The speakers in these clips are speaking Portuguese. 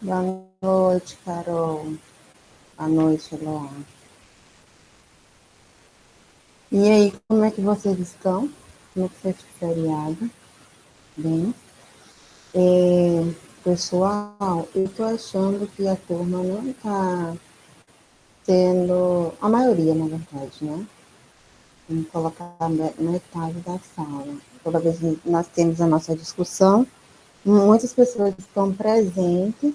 Boa noite, Carol. Boa noite, Eloá. E aí, como é que vocês estão? Como é que foi esse feriado? Bem, pessoal, eu tô achando que a turma não tá tendo, a maioria, na verdade, né? Vamos colocar metade da sala. Toda vez que nós temos a nossa discussão, muitas pessoas estão presentes,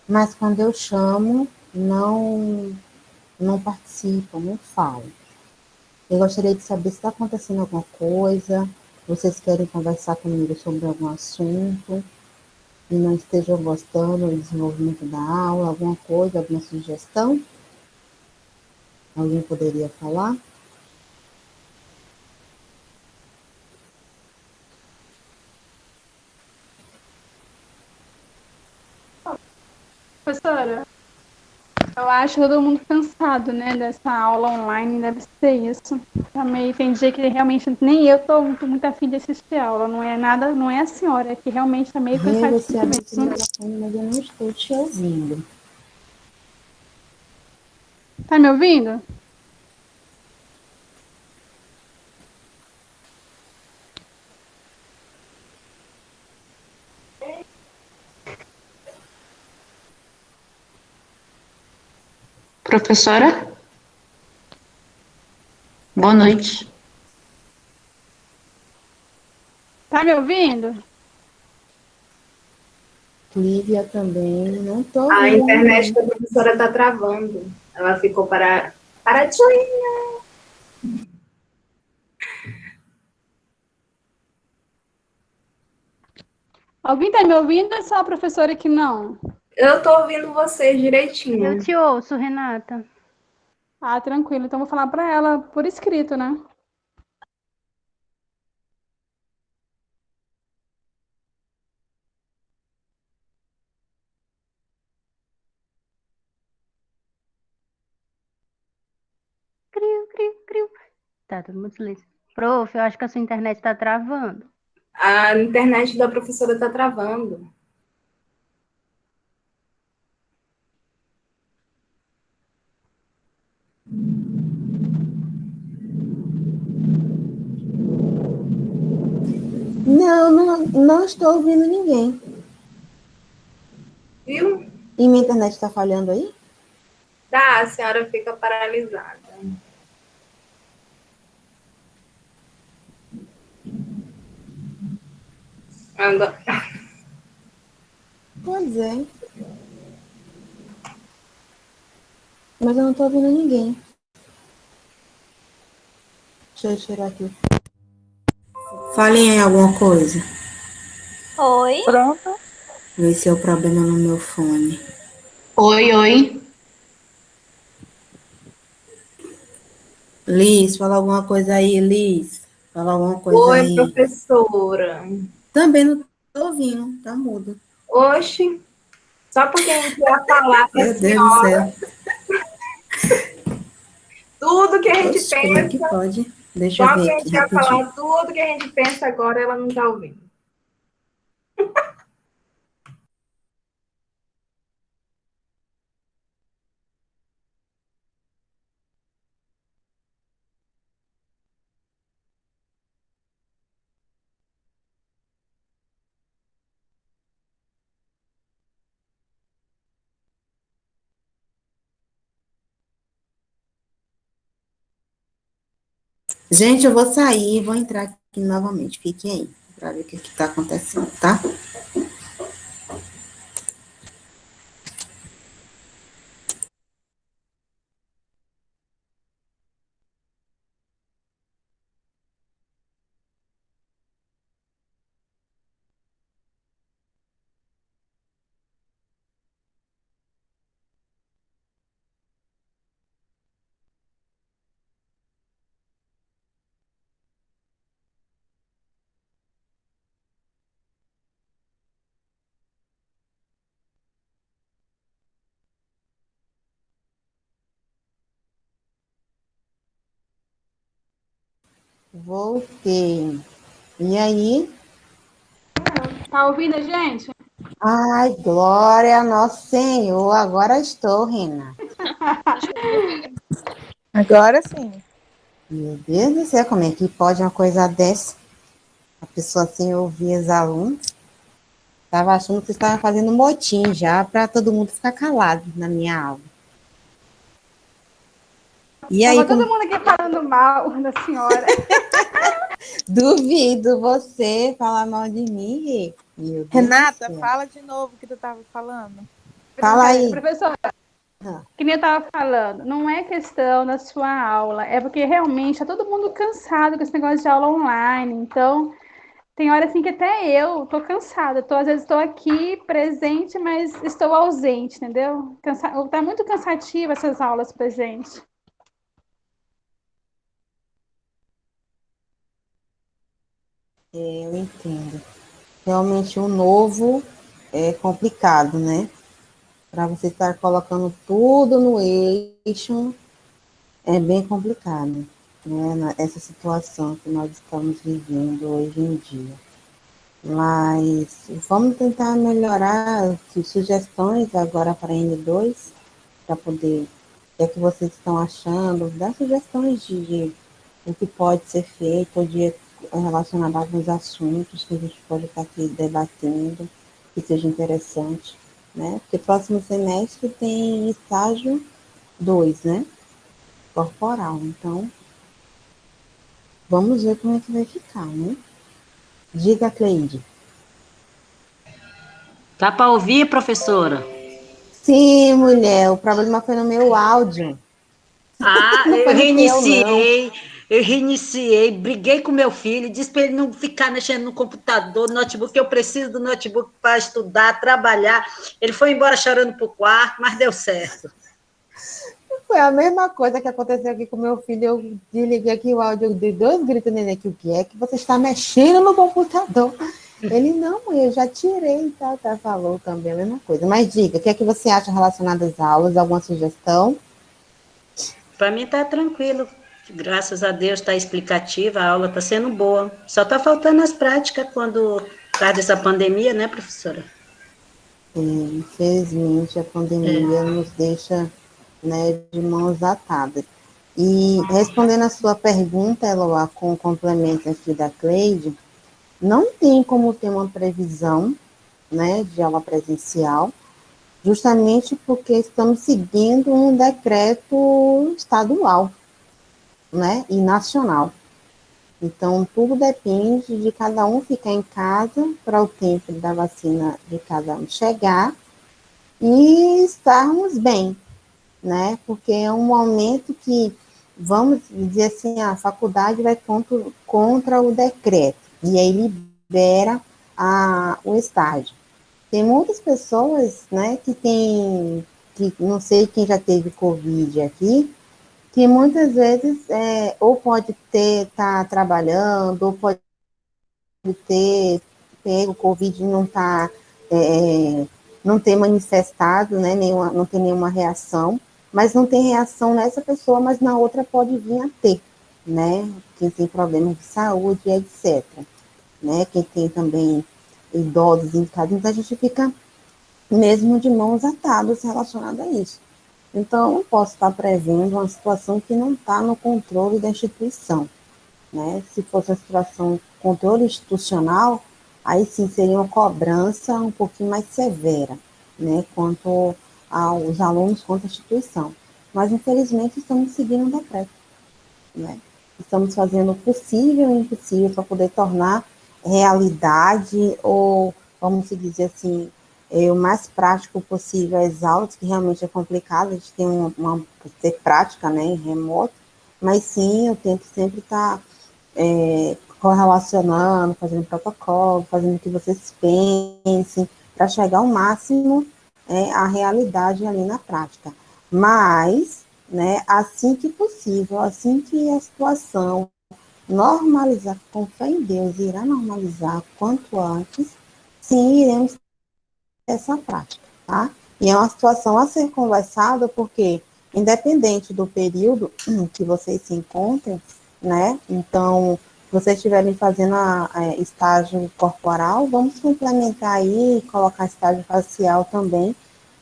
mas quando eu chamo, não participam, não falam. Eu gostaria de saber se está acontecendo alguma coisa, vocês querem conversar comigo sobre algum assunto e não estejam gostando do desenvolvimento da aula, alguma coisa, alguma sugestão? Alguém poderia falar? Professora, eu acho todo mundo cansado, né, dessa aula online, deve ser isso. Também tem dia que realmente nem eu tô muito afim de assistir a aula, não é nada, não é a senhora, é que realmente tá meio Rê, cansativo você abriu o mesmo. telefone, mas eu não estou te ouvindo. Tá me ouvindo? Professora, boa noite. Tá me ouvindo? Lívia também, não estou A ouvindo internet ninguém. da professora está travando. Ela ficou paradinha. Alguém tá me ouvindo ou é só a professora que não? Eu estou ouvindo vocês Eu direitinho. te ouço, Renata. Ah, tranquilo, então vou falar pra ela por escrito, né? Criu, criu, criu. Tá, todo mundo silêncio. Prof, eu acho que a sua internet tá travando. A internet da professora está travando. Não estou ouvindo ninguém. Viu? E minha internet está falhando aí? Tá, a senhora fica paralisada. Anda. Pois é, mas eu não estou ouvindo ninguém. Deixa eu tirar aqui. Falem aí alguma coisa. Oi? Pronto. Esse é o problema no meu fone. Oi, oi. Liz, fala alguma coisa aí, Liz. Fala alguma coisa Oi, aí. professora. Também não tô ouvindo, tá mudo. Oxe, só porque a gente ia falar para a Meu Deus do senhora céu. tudo que a gente Oxe, como é que pensa, pode? Deixa eu só ver porque a aqui gente ia rapidinho. falar tudo que a gente pensa agora, ela não está ouvindo. Gente, eu vou sair e vou entrar aqui novamente. Fiquem aí para ver o que está acontecendo, tá? Voltei. E aí? Tá ouvindo a gente? Ai, glória a nosso Senhor. Agora estou, Renata. Agora sim. Meu Deus do céu, como é que pode uma coisa dessa? A pessoa assim ouvir os alunos. Estava achando que você estava fazendo motim já para todo mundo ficar calado na minha aula. E aí, Tava todo mundo aqui falando mal da senhora. duvido você falar mal de mim, Rê. Meu Deus Renata, do céu. fala de novo o que tu estava falando. Fala aí. Professora, que nem eu estava falando, não é questão da sua aula, é porque realmente está todo mundo cansado com esse negócio de aula online. Então, tem hora assim que até eu tô cansada. Às vezes estou aqui presente, mas estou ausente, entendeu? Tá muito cansativa essas aulas pra gente. Eu entendo. Realmente o novo é complicado, né? Para você estar colocando tudo no eixo, é bem complicado, né? Essa situação que nós estamos vivendo hoje em dia. Mas vamos tentar melhorar sugestões agora para N2, para poder, o que é que vocês estão achando, dar sugestões de o que pode ser feito, ou de relacionado a alguns assuntos que a gente pode estar aqui debatendo, que seja interessante, né? Porque próximo semestre tem estágio 2, né? Corporal. Então, vamos ver como é que vai ficar, né? Diga, Cleide. Tá para ouvir, professora? Sim, mulher, o problema foi no meu áudio. Ah, Não foi no teu, não. eu reiniciei, briguei com meu filho, disse para ele não ficar mexendo no computador, no notebook, eu preciso do notebook para estudar, trabalhar. Ele foi embora chorando pro quarto, mas deu certo. Foi a mesma coisa que aconteceu aqui com meu filho. Eu desliguei aqui o áudio de 2 gritos nele aqui. O que é que você está mexendo no computador? Ele, não, mãe, eu já tirei, tá, falou também a mesma coisa. Mas diga, o que é que você acha relacionado às aulas? Alguma sugestão? Para mim tá tranquilo, graças a Deus está explicativa, a aula está sendo boa. Só está faltando as práticas quando por causa dessa pandemia, né, professora? Infelizmente, a pandemia nos deixa, né, de mãos atadas. E respondendo a sua pergunta, Eloá, com o complemento aqui da Cleide, não tem como ter uma previsão, né, de aula presencial, justamente porque estamos seguindo um decreto estadual, né, e nacional. Então, tudo depende de cada um ficar em casa para o tempo da vacina de cada um chegar e estarmos bem, né? Porque é um momento que, vamos dizer assim, a faculdade vai contra o decreto, e aí libera o estágio. Tem muitas pessoas, né, que não sei quem já teve Covid aqui, que muitas vezes ou pode estar trabalhando, ou pode ter pego Covid e não ter manifestado, né, não tem nenhuma reação, mas não tem reação nessa pessoa, mas na outra pode vir a ter, né, quem tem problemas de saúde, etc. Né, quem tem também idosos em casa, então a gente fica mesmo de mãos atadas relacionado a isso. Então, eu não posso estar prevendo uma situação que não está no controle da instituição, né? Se fosse a situação controle institucional, aí sim seria uma cobrança um pouquinho mais severa, né? Quanto aos alunos, quanto à instituição. Mas, infelizmente, estamos seguindo um decreto, né? Estamos fazendo o possível e o impossível para poder tornar realidade, ou, vamos dizer assim, o mais prático possível as aulas, que realmente é complicado, a gente tem ter prática, né, em remoto, mas sim, eu tento sempre estar correlacionando, fazendo protocolo, fazendo o que vocês pensem, para chegar ao máximo à realidade ali na prática. Mas, né, assim que possível, assim que a situação normalizar, com fé em Deus, irá normalizar quanto antes, sim, iremos ter essa prática, tá? E é uma situação a ser conversada, porque, independente do período que vocês se encontrem, né, então, vocês estiverem fazendo estágio corporal, vamos complementar aí e colocar estágio facial também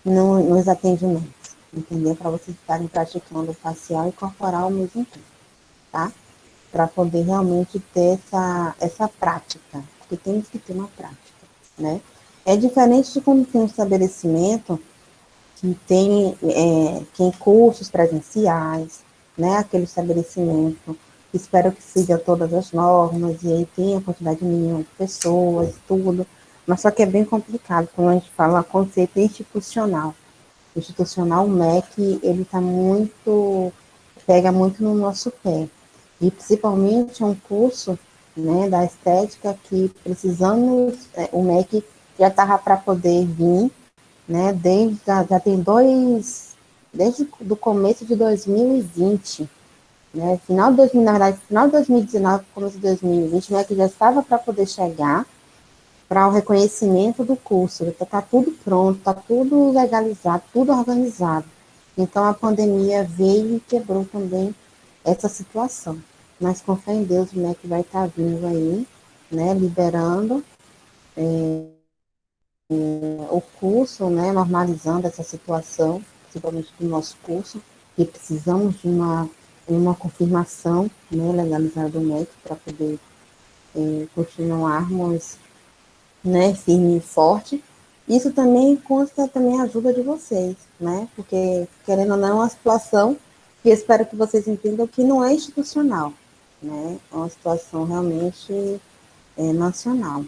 nos atendimentos, entendeu? Para vocês estarem praticando facial e corporal ao mesmo tempo, tá? Para poder realmente ter essa prática, porque temos que ter uma prática, né? É diferente de quando tem um estabelecimento que tem cursos presenciais, né? Aquele estabelecimento, espero que siga todas as normas, e aí tem a quantidade mínima de pessoas, tudo, mas só que é bem complicado quando a gente fala conceito institucional. Institucional, o MEC, ele tá pega muito no nosso pé, e principalmente é um curso, né, da estética que precisamos, o MEC já estava para poder vir, né, já tem desde o começo de 2020, né, na verdade, final de 2019, começo de 2020, né, que já estava para poder chegar para o reconhecimento do curso, está tudo pronto, está tudo legalizado, tudo organizado. Então, a pandemia veio e quebrou também essa situação. Mas, com fé em Deus, o MEC vai estar vindo aí, né, liberando o curso, né, normalizando essa situação, principalmente do nosso curso, que precisamos de uma confirmação, né, legalizada do MEC para poder continuarmos, né, firme e forte. Isso também consta também a ajuda de vocês, né, porque, querendo ou não, é uma situação que eu espero que vocês entendam que não é institucional, né, é uma situação realmente nacional.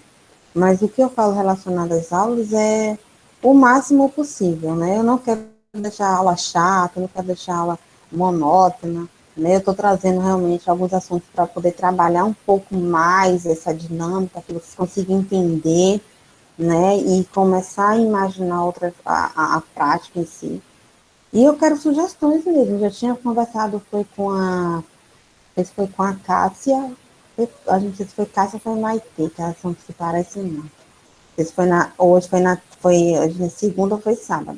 Mas o que eu falo relacionado às aulas é o máximo possível, né? Eu não quero deixar a aula chata, eu não quero deixar a aula monótona, né? Eu estou trazendo realmente alguns assuntos para poder trabalhar um pouco mais essa dinâmica, que vocês consigam entender, né? E começar a imaginar a prática em si. E eu quero sugestões mesmo. Já tinha conversado, foi com a Cássia, a gente se foi Cássia, foi Maitê, que elas são que se parecem muito. Esse foi hoje hoje segunda ou foi sábado,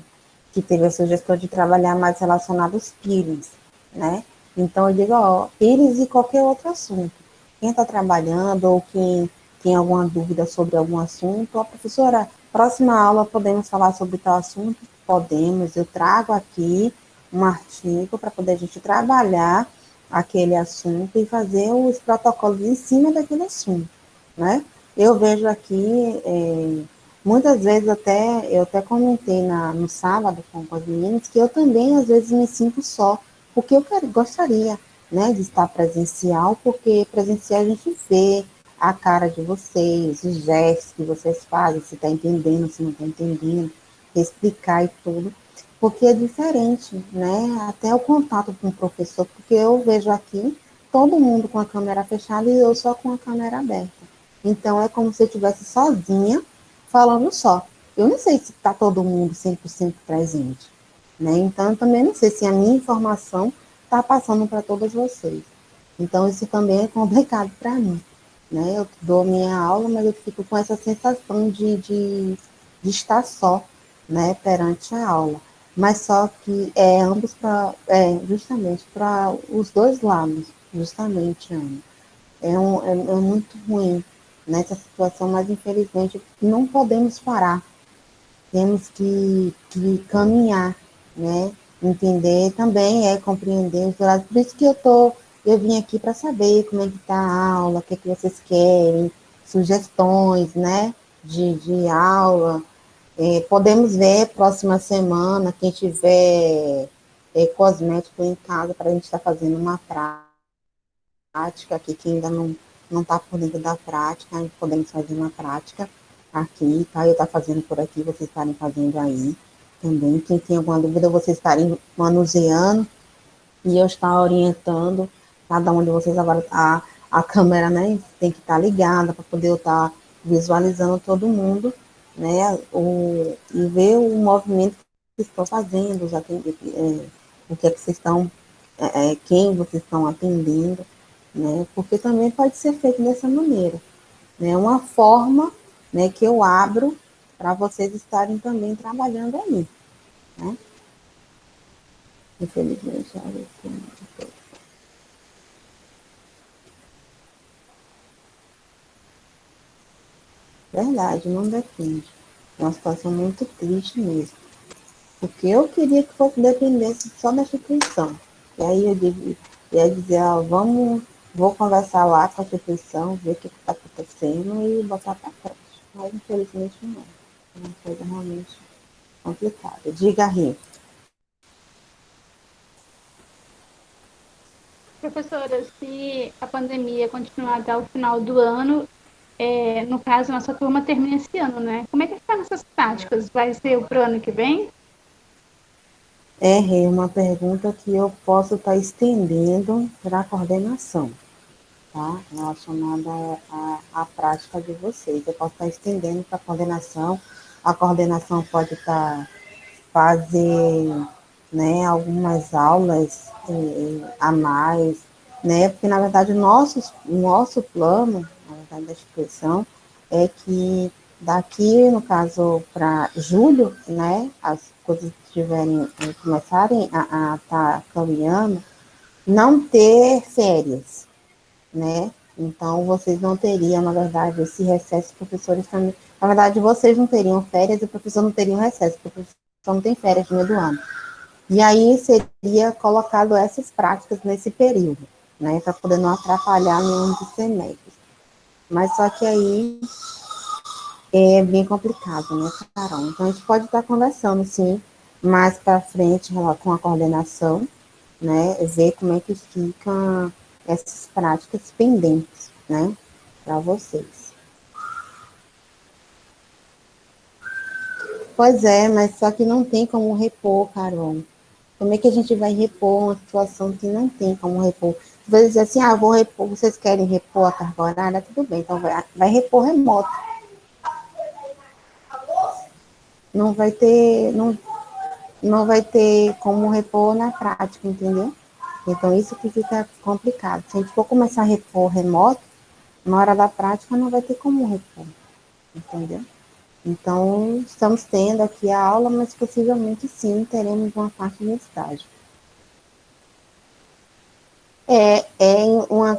que teve a sugestão de trabalhar mais relacionado aos peelings, né? Então eu digo, ó, peelings e qualquer outro assunto. Quem está trabalhando ou quem tem alguma dúvida sobre algum assunto, ó, professora, próxima aula podemos falar sobre tal assunto? Podemos, eu trago aqui um artigo para poder a gente trabalhar aquele assunto e fazer os protocolos em cima daquele assunto, né? Eu vejo aqui, muitas vezes eu até comentei no sábado com as meninas, que eu também às vezes me sinto só, porque gostaria, né, de estar presencial, porque presencial a gente vê a cara de vocês, os gestos que vocês fazem, se está entendendo, se não está entendendo, explicar e tudo, porque é diferente, né, até o contato com o professor, porque eu vejo aqui todo mundo com a câmera fechada e eu só com a câmera aberta. Então, é como se eu estivesse sozinha, falando só. Eu não sei se está todo mundo 100% presente, né? Então, eu também não sei se a minha informação está passando para todos vocês. Então, isso também é complicado para mim, né? Eu dou minha aula, mas eu fico com essa sensação de estar só, né, perante a aula. Mas só que ambos justamente para os dois lados, justamente, Ana. É muito ruim nessa situação, mas infelizmente não podemos parar. Temos que caminhar, né? Entender também, compreender os lados. Por isso que eu vim aqui para saber como é que está a aula, o que é que vocês querem, sugestões, né? De aula. Podemos ver próxima semana, quem tiver cosmético em casa, para a gente estar fazendo uma prática aqui, que ainda não está por dentro da prática, podemos fazer uma prática aqui, tá? Eu estar fazendo por aqui, vocês estarem fazendo aí também. Quem tem alguma dúvida, vocês estarem manuseando e eu estar orientando cada um de vocês. Agora a câmera, né, tem que estar ligada para poder eu estar visualizando todo mundo, né, e ver o movimento que estão fazendo, o que é que vocês estão, quem vocês estão atendendo, né, porque também pode ser feito dessa maneira, né, uma forma, né, que eu abro para vocês estarem também trabalhando aí, né. Infelizmente, Verdade, não depende. É uma situação muito triste mesmo. Porque eu queria que fosse dependesse só da instituição. E aí ia dizer, ó, vou conversar lá com a instituição, ver o que está acontecendo e botar para frente. Mas infelizmente não. É uma coisa realmente complicada. Diga, Rê. Professora, se a pandemia continuar até o final do ano, no caso, nossa turma termina esse ano, né? Como é que ficam essas práticas? Vai ser pro ano que vem? Rê, uma pergunta que eu posso estar estendendo para a coordenação, tá? Relacionada à prática de vocês. Eu posso estar estendendo para a coordenação pode estar fazer, né, algumas aulas a mais, né, porque na verdade o nosso plano, na verdade da instituição, é que daqui, no caso, para julho, né, as coisas tiverem, começarem a estar caminhando, não ter férias, né? Então, vocês não teriam, na verdade, esse recesso, os professores também. Na verdade, vocês não teriam férias e o professor não teria um recesso, porque o professor não tem férias no meio do ano. E aí seria colocado essas práticas nesse período, né? Para poder não atrapalhar nenhum dos semestres. Mas só que aí é bem complicado, né, Carol? Então, a gente pode estar conversando, sim, mais para frente com a coordenação, né, ver como é que ficam essas práticas pendentes, né, para vocês. Pois é, mas só que não tem como repor, Carol. Como é que a gente vai repor uma situação que não tem como repor? Às vezes dizer assim, vou repor, vocês querem repor a carga horária? Tudo bem, então vai repor remoto. Não vai ter, não vai ter como repor na prática, entendeu? Então, isso que fica complicado. Se a gente for começar a repor remoto, na hora da prática não vai ter como repor, entendeu? Então, estamos tendo aqui a aula, mas possivelmente sim, teremos uma parte de estágio. Uma,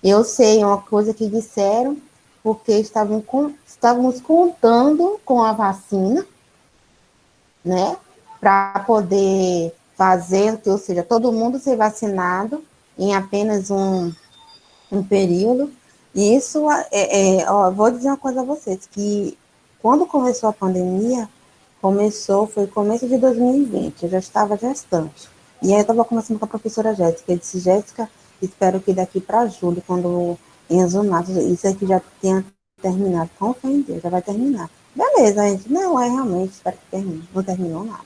eu sei uma coisa que disseram, porque estávamos contando com a vacina, né, para poder fazer, ou seja, todo mundo ser vacinado em apenas um período. E isso, vou dizer uma coisa a vocês, que quando começou a pandemia, foi começo de 2020, eu já estava gestante. E aí eu estava conversando com a professora Jéssica, eu disse, Jéssica, espero que daqui para julho, quando exumar, isso aqui já tenha terminado, com fé em Deus, já vai terminar. Beleza, a gente, não, realmente, espero que termine, não terminou nada.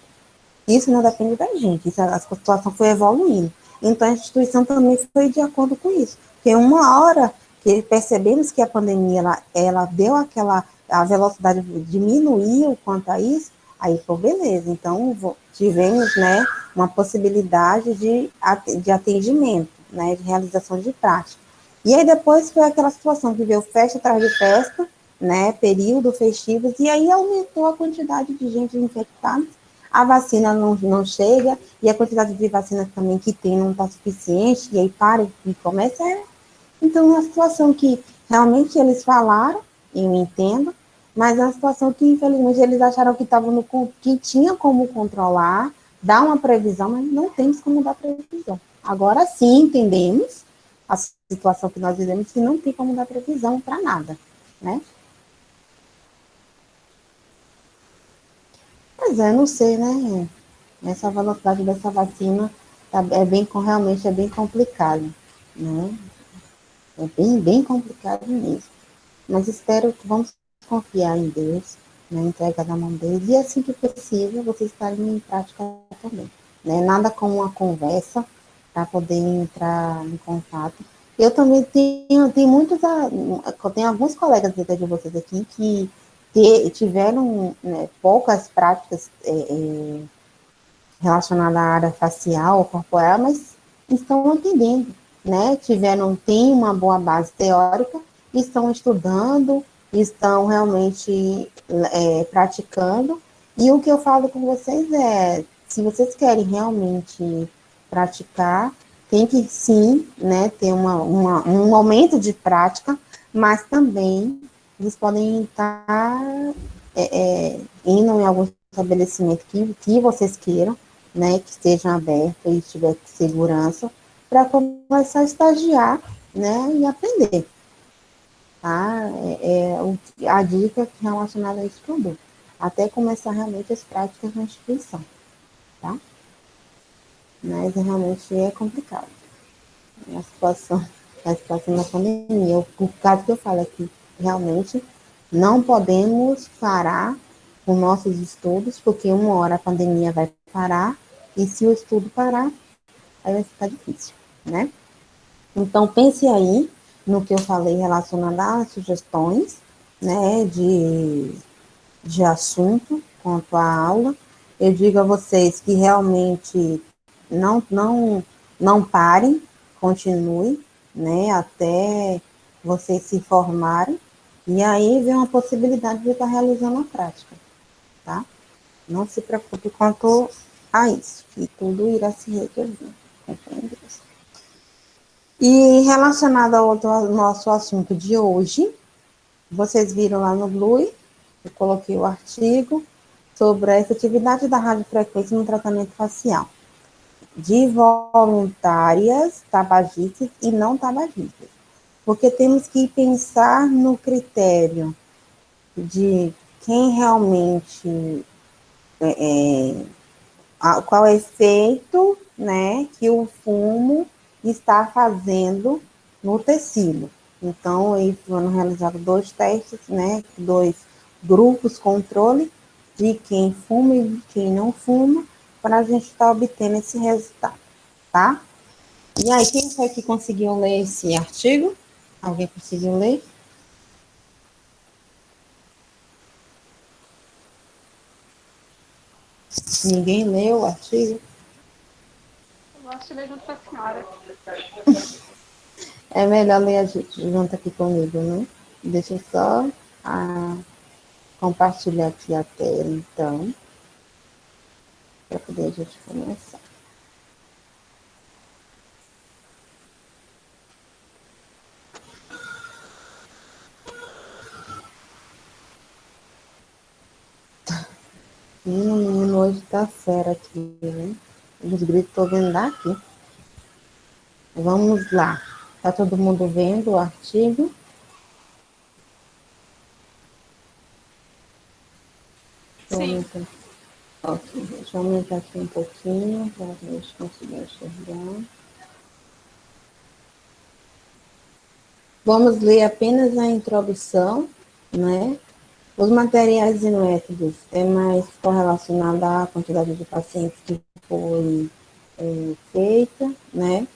Isso não depende da gente, a situação foi evoluindo. Então, a instituição também foi de acordo com isso. Porque uma hora que percebemos que a pandemia, ela deu a velocidade diminuiu quanto a isso, aí, pô, beleza. Então, tivemos, né, uma possibilidade de atendimento, né, de realização de prática. E aí, depois foi aquela situação que veio festa atrás de festa, né, período festivos, e aí aumentou a quantidade de gente infectada, a vacina não chega, e a quantidade de vacinas também que tem não está suficiente, e aí para e começa. Então, é uma situação que realmente eles falaram, eu entendo, mas é uma situação que, infelizmente, eles acharam que tinha como controlar, dar uma previsão, mas não temos como dar previsão. Agora sim entendemos a situação que nós vivemos, que não tem como dar previsão para nada, né? Pois é, não sei, né? Essa velocidade dessa vacina realmente é bem complicado, né? É bem, bem complicado mesmo. Mas espero que vamos confiar em Deus, na entrega na mão dele, e assim que possível, vocês estarem em prática também. Né? Nada como uma conversa para poder entrar em contato. Eu também tenho alguns colegas de vocês aqui que tiveram, né, poucas práticas relacionada à área facial ou corporal, mas estão entendendo, né? Têm uma boa base teórica, estão estudando, estão realmente praticando, e o que eu falo com vocês é, se vocês querem realmente praticar, tem que sim, né, ter um momento de prática, mas também eles podem estar indo em algum estabelecimento que vocês queiram, né, que estejam abertos e tiver segurança, para começar a estagiar, né, e aprender, tá? A dica relacionada a isso tudo, até começar realmente as práticas na instituição, tá? Mas realmente é complicado. A situação da pandemia, o caso que eu falo aqui, realmente não podemos parar com nossos estudos, porque uma hora a pandemia vai parar, e se o estudo parar, aí vai ficar difícil, né? Então, pense aí no que eu falei relacionado às sugestões, né, de assunto quanto à aula. Eu digo a vocês que realmente não parem, continue, né, até vocês se formarem, e aí vem uma possibilidade de estar realizando a prática, tá? Não se preocupe quanto a isso, que tudo irá se resolver, compreende? E relacionado ao nosso assunto de hoje, vocês viram lá no Blue, eu coloquei o artigo sobre a efetividade da radiofrequência no tratamento facial de voluntárias tabagistas e não tabagistas. Porque temos que pensar no critério de quem realmente, qual é o efeito, né, que o fumo está fazendo no tecido. Então, aí foram realizados 2 testes, né, 2 grupos controle de quem fuma e de quem não fuma, para a gente estar obtendo esse resultado, tá? E aí, quem foi que conseguiu ler esse artigo? Alguém conseguiu ler? Ninguém leu o artigo? Eu gosto de ler junto com a senhora. É melhor ler a gente junto aqui comigo, né? Deixa eu só compartilhar aqui a tela, então, para poder a gente começar. Menino, hoje tá fera aqui, né? Os gritos tô vendo daqui. Vamos lá. Tá todo mundo vendo o artigo? Sim. Ok, deixa eu aumentar aqui um pouquinho para a gente conseguir enxergar. Vamos ler apenas a introdução, né? Os materiais e métodos é mais correlacionado à quantidade de pacientes que foi feita, né?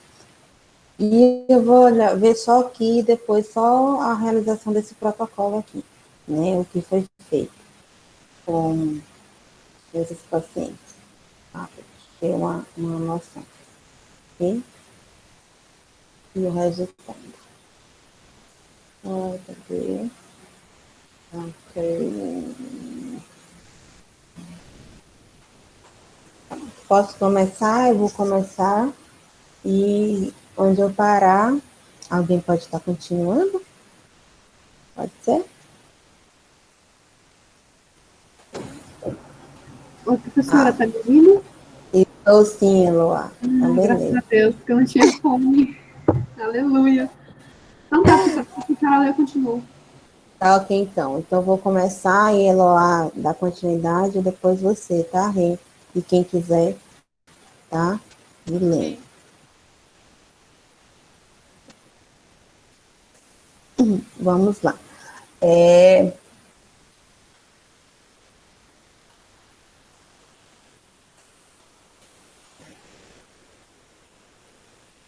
E eu vou ver só aqui, depois só a realização desse protocolo aqui, né? O que foi feito com esses pacientes, tá? Para ter uma noção, ok? E o resultado. Cadê? Ok. Posso começar? Eu vou começar. E onde eu parar, alguém pode estar continuando? Pode ser? Oi, professora, tá me ouvindo? Estou sim, Eloá. Também Graças a Deus, porque eu não tinha fome. Aleluia. Então tá, professora, se a senhora ler, eu continuo. Tá, ok, então. Então, eu vou começar e Eloá dá continuidade e depois você, tá, Rê? E quem quiser, tá? E lê. Vamos lá.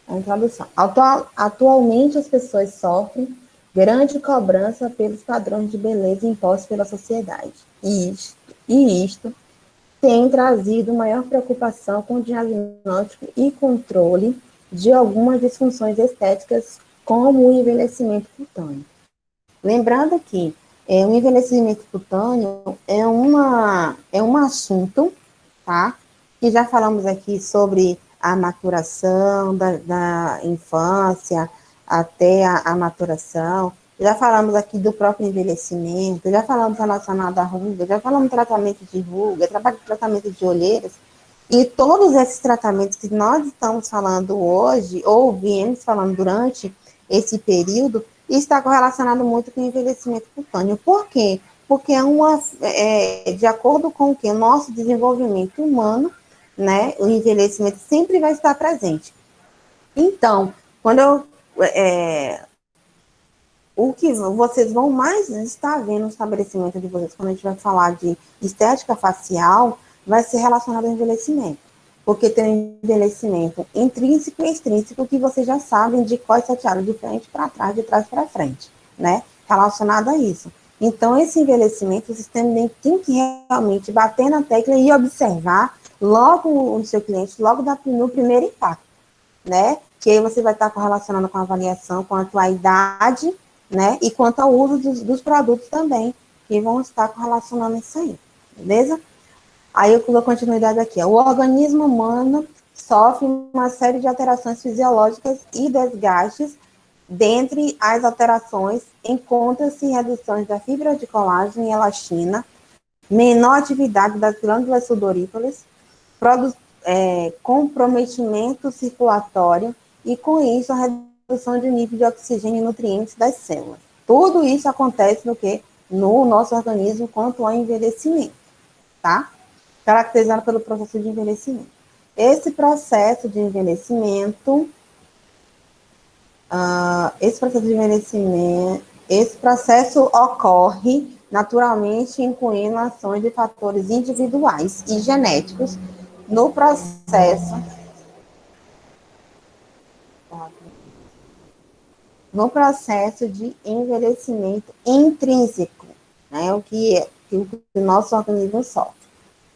A introdução. Atualmente, as pessoas sofrem grande cobrança pelos padrões de beleza impostos pela sociedade. E isto tem trazido maior preocupação com o diagnóstico e controle de algumas disfunções estéticas, como o envelhecimento cutâneo. Lembrando que o envelhecimento cutâneo é um assunto, tá? Que já falamos aqui sobre a maturação da infância até a maturação. Já falamos aqui do próprio envelhecimento, já falamos relacionado à ruga, já falamos tratamento de ruga, tratamento de olheiras, e todos esses tratamentos que nós estamos falando hoje, ou viemos falando durante esse período, está correlacionado muito com o envelhecimento cutâneo. Por quê? Porque de acordo com o que o nosso desenvolvimento humano, né, o envelhecimento sempre vai estar presente. Então, o que vocês vão mais estar vendo no estabelecimento de vocês, quando a gente vai falar de estética facial, vai ser relacionado ao envelhecimento. Porque tem um envelhecimento intrínseco e extrínseco que vocês já sabem de qual seteado de frente para trás, de trás para frente, né? Relacionado a isso. Então, esse envelhecimento, vocês tem que realmente bater na tecla e observar logo o seu cliente, logo no primeiro impacto, né? Que aí você vai estar correlacionando com a avaliação quanto à idade, né? E quanto ao uso dos produtos também, que vão estar correlacionando isso aí, beleza? Aí eu dou continuidade aqui. O organismo humano sofre uma série de alterações fisiológicas e desgastes. Dentre as alterações, encontra-se reduções da fibra de colágeno e elastina, menor atividade das glândulas sudoríparas, comprometimento circulatório e, com isso, a redução de nível de oxigênio e nutrientes das células. Tudo isso acontece no nosso organismo quanto ao envelhecimento, tá? Caracterizado pelo processo de envelhecimento. Esse processo de envelhecimento, esse processo ocorre naturalmente incluindo ações de fatores individuais e genéticos no processo de envelhecimento intrínseco, né, o que o nosso organismo sofre.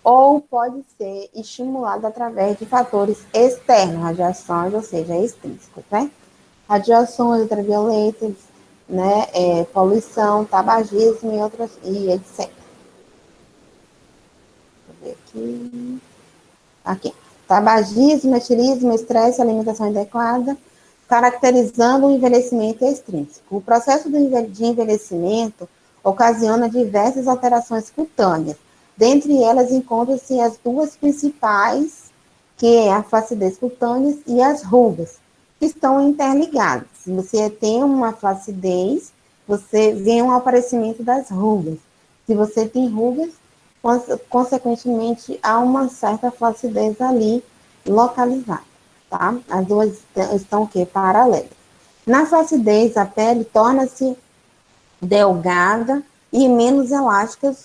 Ou pode ser estimulado através de fatores externos, radiações, ou seja, extrínsecos, né? Radiações ultravioletas, né, poluição, tabagismo e etc. Deixa eu ver aqui. Aqui. Tabagismo, etilismo, estresse, alimentação inadequada, caracterizando o envelhecimento extrínseco. O processo de envelhecimento ocasiona diversas alterações cutâneas. Dentre elas, encontram-se as duas principais, que é a flacidez cutânea e as rugas, que estão interligadas. Se você tem uma flacidez, você vê um aparecimento das rugas. Se você tem rugas, consequentemente, há uma certa flacidez ali localizada, tá? As duas estão o quê? Paralelas. Na flacidez, a pele torna-se delgada e menos elástica,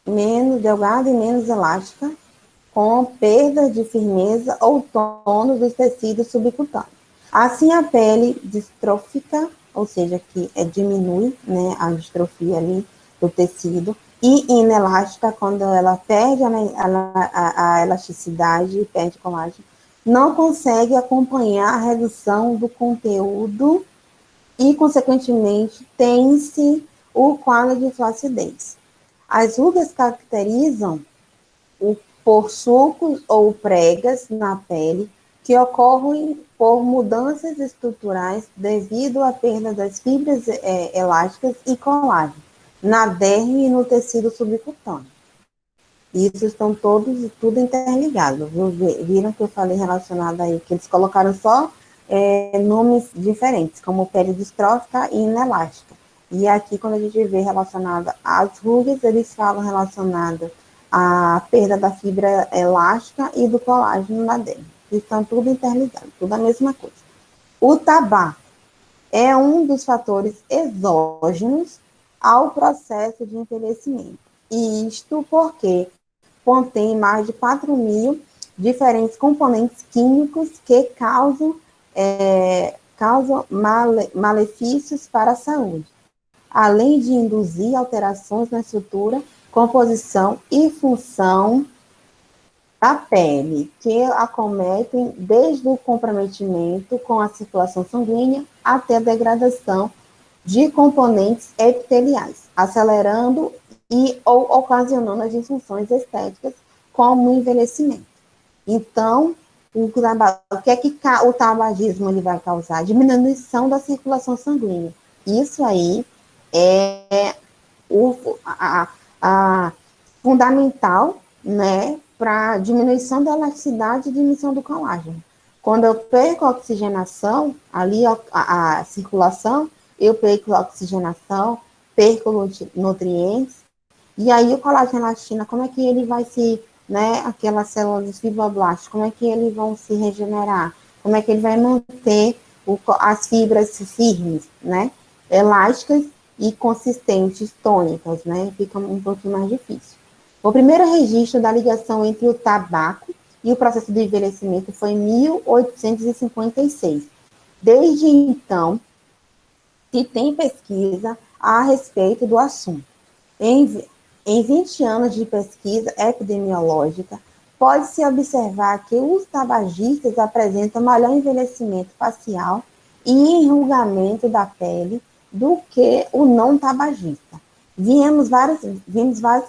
menos delgada e menos elástica, com perda de firmeza ou tônus dos tecidos subcutâneos. Assim, a pele distrófica, ou seja, que diminui, né, a distrofia ali do tecido, e inelástica, quando ela perde a elasticidade, perde colágeno, não consegue acompanhar a redução do conteúdo e, consequentemente, tem-se o quadro de flacidez. As rugas caracterizam por sulcos ou pregas na pele que ocorrem por mudanças estruturais devido à perda das fibras elásticas e colágeno na derme e no tecido subcutâneo. Isso estão tudo interligado. Viram que eu falei relacionado aí, que eles colocaram só nomes diferentes, como pele distrófica e inelástica. E aqui, quando a gente vê relacionada às rugas, eles falam relacionada à perda da fibra elástica e do colágeno na derme. Estão tudo interligados, tudo a mesma coisa. O tabaco é um dos fatores exógenos ao processo de envelhecimento. E isto porque contém mais de 4.000 diferentes componentes químicos que causam malefícios para a saúde, além de induzir alterações na estrutura, composição e função da pele, que acometem desde o comprometimento com a circulação sanguínea até a degradação de componentes epiteliais, acelerando ou ocasionando as disfunções estéticas, como o envelhecimento. Então, O que é que o tabagismo ele vai causar? Diminuição da circulação sanguínea. Isso aí é a fundamental, né, para diminuição da elasticidade e diminuição do colágeno. Quando eu perco a oxigenação, ali a circulação, eu perco a oxigenação, perco nutrientes, e aí o colágeno e elastina, como é que ele vai se, né, aquelas células fibroblastas, como é que eles vão se regenerar? Como é que ele vai manter as fibras firmes, né, elásticas e consistentes, tônicas, né, fica um pouquinho mais difícil. O primeiro registro da ligação entre o tabaco e o processo de envelhecimento foi em 1856. Desde então, se tem pesquisa a respeito do assunto. Em 20 anos de pesquisa epidemiológica, pode-se observar que os tabagistas apresentam maior envelhecimento facial e enrugamento da pele do que o não tabagista. Vimos vários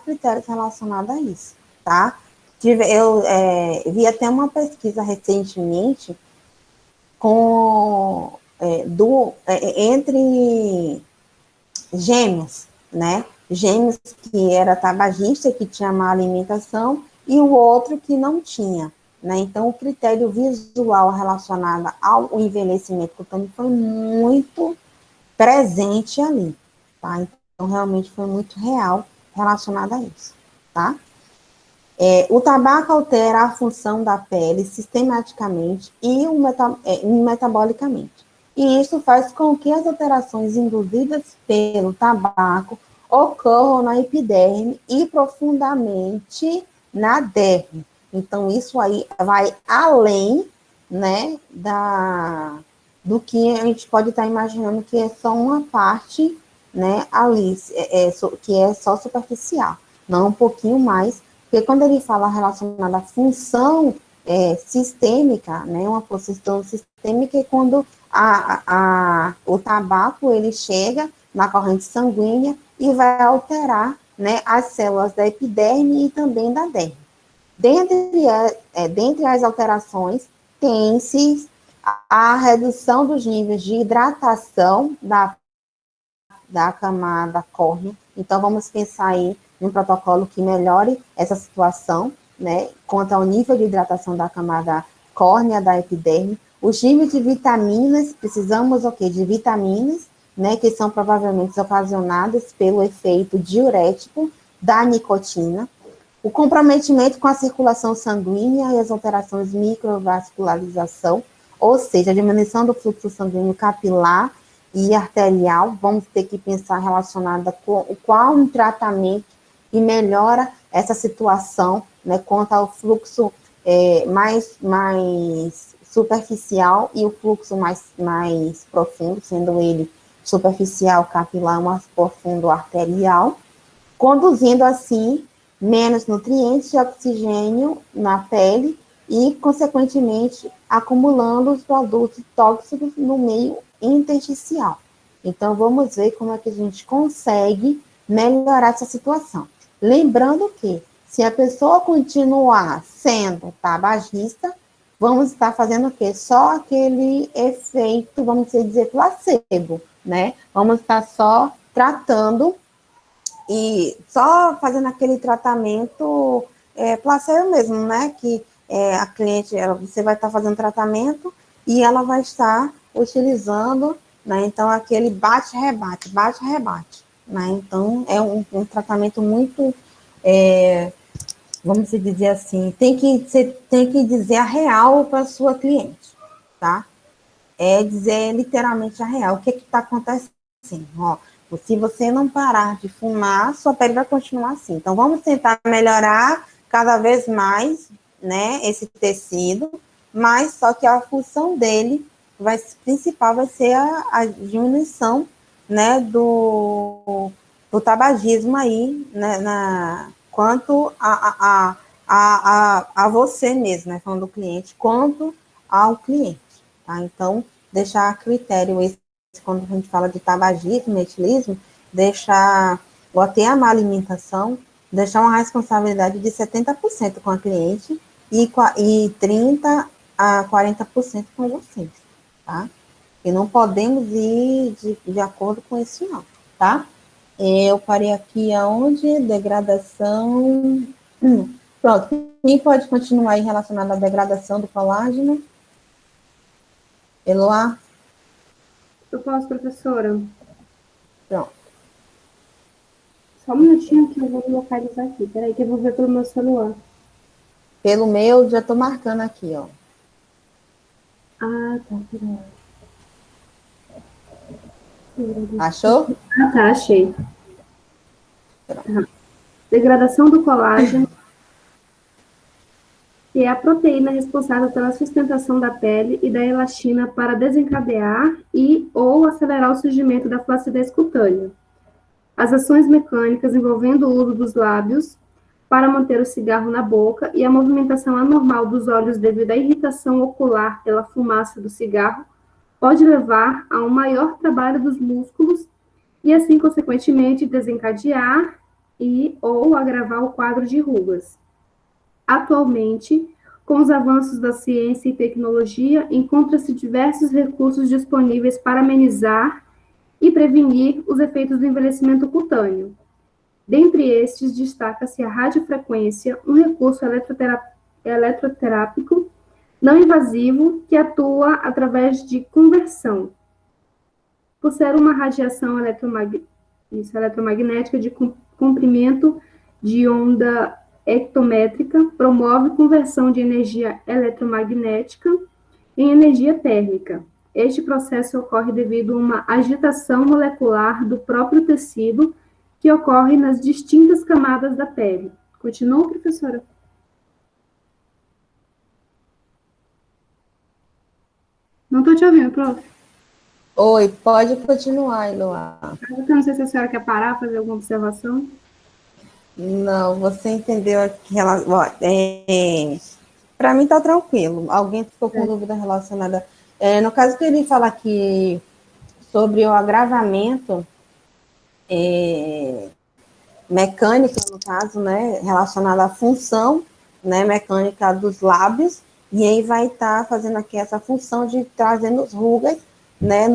critérios relacionados a isso, tá? Eu vi até uma pesquisa recentemente entre gêmeos, né? Gêmeos que era tabagista, que tinha má alimentação, e o outro que não tinha, né? Então, o critério visual relacionado ao envelhecimento também foi muito presente ali, tá? Então, realmente foi muito real relacionado a isso, tá? O tabaco altera a função da pele sistematicamente e metabolicamente. E isso faz com que as alterações induzidas pelo tabaco ocorram na epiderme e profundamente na derme. Então, isso aí vai além, né, do que a gente pode estar imaginando que é só uma parte, né, ali, que é só superficial. Não, um pouquinho mais, porque quando ele fala relacionada à função sistêmica, né, uma função sistêmica é quando o tabaco ele chega na corrente sanguínea e vai alterar, né, as células da epiderme e também da derme. Dentre as alterações, tem-se a redução dos níveis de hidratação da camada córnea. Então, vamos pensar aí em um protocolo que melhore essa situação, né, quanto ao nível de hidratação da camada córnea, da epiderme. Os níveis de vitaminas, precisamos de vitaminas, né, que são provavelmente ocasionadas pelo efeito diurético da nicotina. O comprometimento com a circulação sanguínea e as alterações microvascularização, ou seja, a diminuição do fluxo sanguíneo capilar e arterial, vamos ter que pensar relacionada com qual um tratamento que melhora essa situação, né, quanto ao fluxo mais superficial e o fluxo mais profundo, sendo ele superficial, capilar, mais profundo, arterial, conduzindo assim menos nutrientes de oxigênio na pele e, consequentemente, acumulando os produtos tóxicos no meio intersticial. Então, vamos ver como é que a gente consegue melhorar essa situação. Lembrando que, se a pessoa continuar sendo tabagista, vamos estar fazendo o quê? Só aquele efeito, vamos dizer, placebo, né? Vamos estar só tratando e só fazendo aquele tratamento placebo mesmo, né? Que a cliente, você vai estar fazendo tratamento e ela vai estar utilizando, né? Então, aquele bate-rebate, né? Então, é um tratamento muito, vamos dizer assim, você tem que dizer a real para a sua cliente, tá? Dizer literalmente a real, o que está acontecendo, ó. Se você não parar de fumar, sua pele vai continuar assim. Então, vamos tentar melhorar cada vez mais, né, esse tecido, mas só que a função dele principal vai ser a diminuição, né, do tabagismo aí, né, quanto a você mesmo, né, falando do cliente, quanto ao cliente, tá? Então, deixar a critério esse, quando a gente fala de tabagismo, metilismo, deixar, ou até a má alimentação, deixar uma responsabilidade de 70% com a cliente e 30% a 40% com vocês, tá? E não podemos ir de acordo com isso, não, tá? Eu parei aqui aonde? Degradação. Pronto. Quem pode continuar aí relacionado à degradação do colágeno? Eloá? Eu posso, professora? Pronto. Só um minutinho que eu vou me localizar aqui. Peraí, que eu vou ver pelo meu celular. Pelo meu, já estou marcando aqui, ó. Ah, tá. Peraí. Achou? Ah, tá, achei. Tá. Degradação do colágeno, que é a proteína responsável pela sustentação da pele e da elastina para desencadear e ou acelerar o surgimento da flacidez cutânea. As ações mecânicas envolvendo o uso dos lábios para manter o cigarro na boca e a movimentação anormal dos olhos devido à irritação ocular pela fumaça do cigarro pode levar a um maior trabalho dos músculos e, assim, consequentemente, desencadear e ou agravar o quadro de rugas. Atualmente, com os avanços da ciência e tecnologia, encontram-se diversos recursos disponíveis para amenizar e prevenir os efeitos do envelhecimento cutâneo. Dentre estes, destaca-se a radiofrequência, um recurso eletroterápico não invasivo que atua através de conversão. Por ser uma radiação eletromagnética de comprimento de onda ectométrica, promove conversão de energia eletromagnética em energia térmica. Este processo ocorre devido a uma agitação molecular do próprio tecido que ocorre nas distintas camadas da pele. Continua, professora? Não estou te ouvindo, prof. Oi, pode continuar, Eloá. Eu não sei se a senhora quer parar, fazer alguma observação. Não, você entendeu aqui. Para mim está tranquilo. Alguém ficou com dúvida relacionada. No caso que ele fala aqui sobre o agravamento mecânica, no caso, né, relacionada à função, né, mecânica dos lábios, e aí vai estar fazendo aqui essa função de trazendo rugas, né,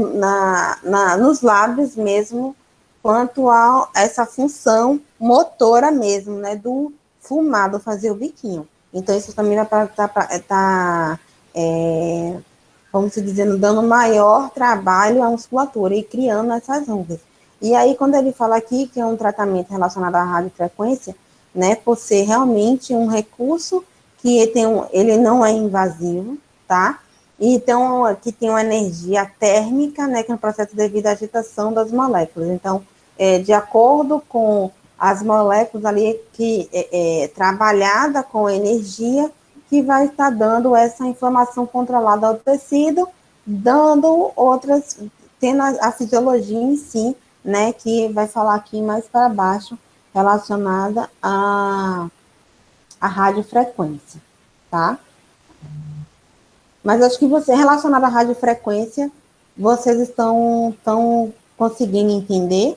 nos lábios mesmo, quanto a essa função motora mesmo, né, do fumar, do fazer o biquinho. Então, isso também vai estar, vamos dizer, dando maior trabalho à musculatura e criando essas rugas. E aí, quando ele fala aqui que é um tratamento relacionado à radiofrequência, né, por ser realmente um recurso que ele não é invasivo, tá? Então, que tem uma energia térmica, né, que é um processo devido à agitação das moléculas. Então, de acordo com as moléculas ali que trabalhada com energia, que vai estar dando essa inflamação controlada ao tecido, dando outras, tendo a fisiologia em si, né, que vai falar aqui mais para baixo, relacionada à radiofrequência, tá? Mas acho que relacionado à radiofrequência, vocês estão conseguindo entender.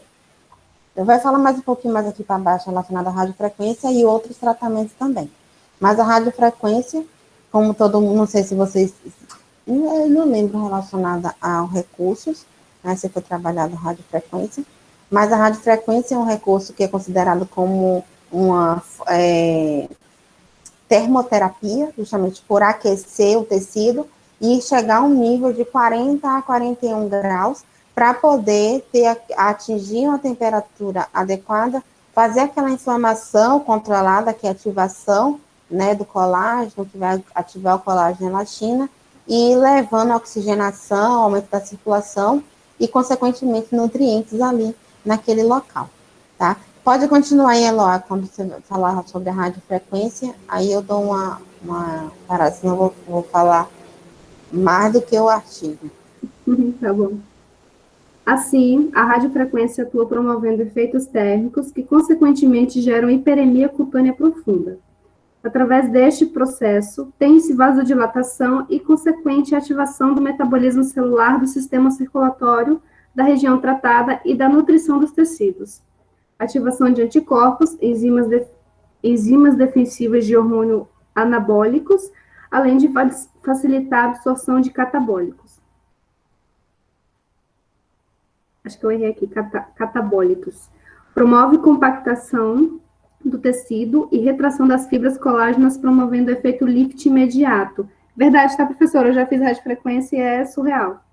Eu vou falar mais um pouquinho mais aqui para baixo, relacionado à radiofrequência e outros tratamentos também. Mas a radiofrequência, como todo mundo, não sei se vocês, eu não lembro relacionada a recursos, né, se foi trabalhado a radiofrequência, mas a radiofrequência é um recurso que é considerado como uma termoterapia, justamente por aquecer o tecido e chegar a um nível de 40 a 41 graus para poder atingir uma temperatura adequada, fazer aquela inflamação controlada, que é a ativação, né, do colágeno, que vai ativar o colágeno e elastina, e levando a oxigenação, aumento da circulação e, consequentemente, nutrientes ali naquele local, tá? Pode continuar aí, Eloá, quando você falar sobre a radiofrequência, aí eu dou uma parada, senão eu vou falar mais do que o artigo. Tá bom. Assim, a radiofrequência atua promovendo efeitos térmicos que, consequentemente, geram hiperemia cutânea profunda. Através deste processo, tem-se vasodilatação e consequente ativação do metabolismo celular do sistema circulatório, da região tratada e da nutrição dos tecidos. Ativação de anticorpos, enzimas defensivas de hormônio anabólicos, além de facilitar a absorção de catabólicos. Acho que eu errei aqui, catabólitos. Promove compactação do tecido e retração das fibras colágenas, promovendo o efeito lift imediato. Verdade, tá, professora? Eu já fiz radiofrequência e é surreal.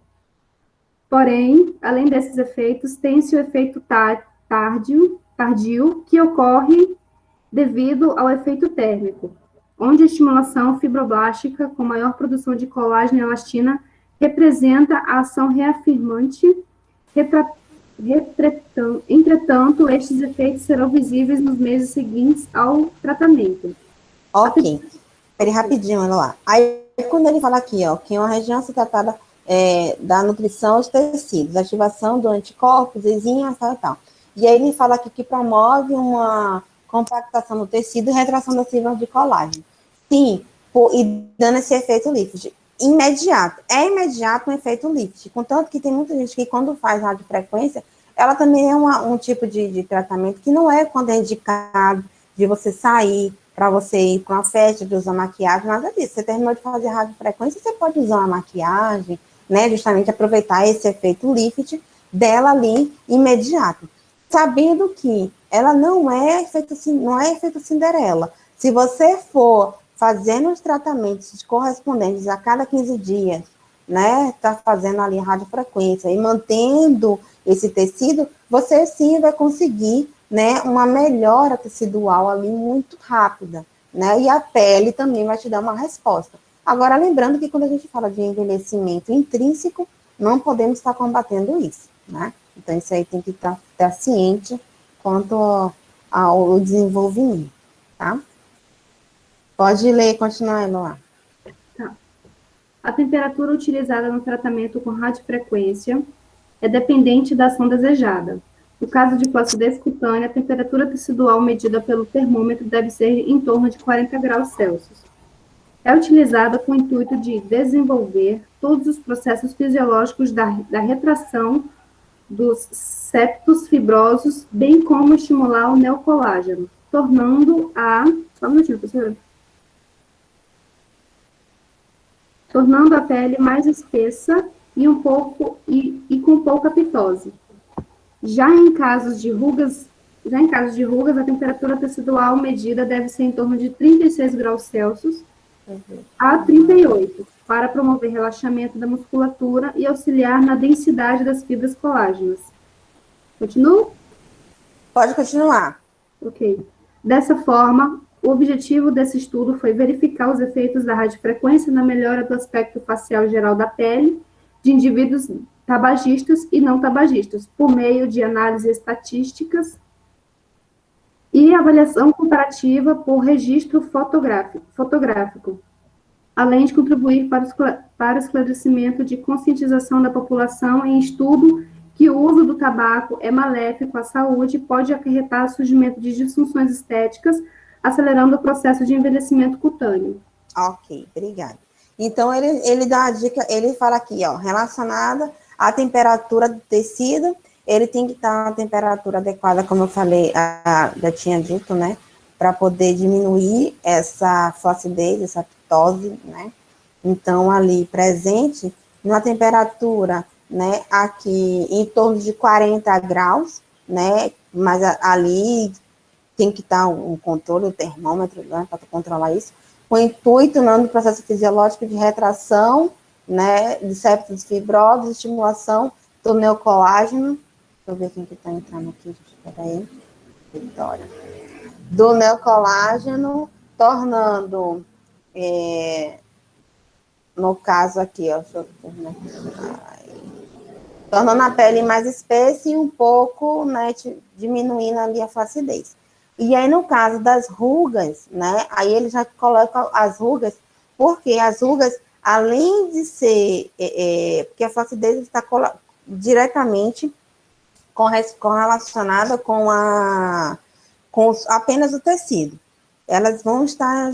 Porém, além desses efeitos, tem-se o efeito tardio, que ocorre devido ao efeito térmico, onde a estimulação fibroblástica com maior produção de colágeno e elastina representa a ação reafirmante. Entretanto, estes efeitos serão visíveis nos meses seguintes ao tratamento. Ok. Espere rapidinho, Eloá. Aí, quando ele fala aqui, ó, que é uma região se tratada da nutrição dos tecidos, ativação do anticorpos, enzimas, tal. E aí ele fala aqui que promove uma compactação do tecido e retração das fibras de colágeno. Sim, e dando esse efeito lift. Imediato. É imediato um efeito lift. Contanto que tem muita gente que quando faz radiofrequência, ela também é um tipo de tratamento que não é quando é indicado de você sair, para você ir para uma festa, de usar maquiagem, nada disso. Você terminou de fazer radiofrequência, você pode usar uma maquiagem, né, justamente aproveitar esse efeito lift dela ali imediato. Sabendo que ela não é efeito Cinderela. Se você for fazendo os tratamentos correspondentes a cada 15 dias, né, tá fazendo ali radiofrequência e mantendo esse tecido, você sim vai conseguir, né, uma melhora tecidual ali muito rápida, né, e a pele também vai te dar uma resposta. Agora, lembrando que quando a gente fala de envelhecimento intrínseco, não podemos estar combatendo isso, né, então isso aí tem que estar ciente quanto ao desenvolvimento, tá? Pode ler, continuar, Eloá. Tá. A temperatura utilizada no tratamento com radiofrequência é dependente da ação desejada. No caso de flacidez cutânea, a temperatura tecidual medida pelo termômetro deve ser em torno de 40 graus Celsius. É utilizada com o intuito de desenvolver todos os processos fisiológicos da retração dos septos fibrosos, bem como estimular o neocolágeno, tornando a... Só um minutinho, professora. Tornando a pele mais espessa e com pouca pitose. Já em casos de rugas, a temperatura tecidual medida deve ser em torno de 36 graus Celsius a 38, para promover relaxamento da musculatura e auxiliar na densidade das fibras colágenas. Continuo? Pode continuar. Ok. Dessa forma, o objetivo desse estudo foi verificar os efeitos da radiofrequência na melhora do aspecto facial geral da pele de indivíduos tabagistas e não tabagistas, por meio de análises estatísticas e avaliação comparativa por registro fotográfico, além de contribuir para o esclarecimento de conscientização da população em estudo que o uso do tabaco é maléfico à saúde e pode acarretar o surgimento de disfunções estéticas, acelerando o processo de envelhecimento cutâneo. Ok, obrigada. Então, ele dá a dica, ele fala aqui, ó, relacionada à temperatura do tecido, ele tem que estar na temperatura adequada, como eu falei, já tinha dito, né, para poder diminuir essa flacidez, essa pitose, né, então, ali, presente, numa temperatura, né, aqui, em torno de 40 graus, né, mas ali tem que estar um controle, o termômetro, né, para controlar isso, com o intuito, no processo fisiológico de retração, né, de septos fibrosos, estimulação do neocolágeno. Deixa eu ver quem que está entrando aqui, espera aí. Vitória. Do neocolágeno, tornando, no caso aqui, ó, deixa eu terminar aqui. Tornando a pele mais espessa e um pouco, né, diminuindo ali a flacidez. E aí, no caso das rugas, né, aí ele já coloca as rugas, porque as rugas, além de ser, porque a flacidez está diretamente correlacionada com apenas o tecido. Elas vão estar,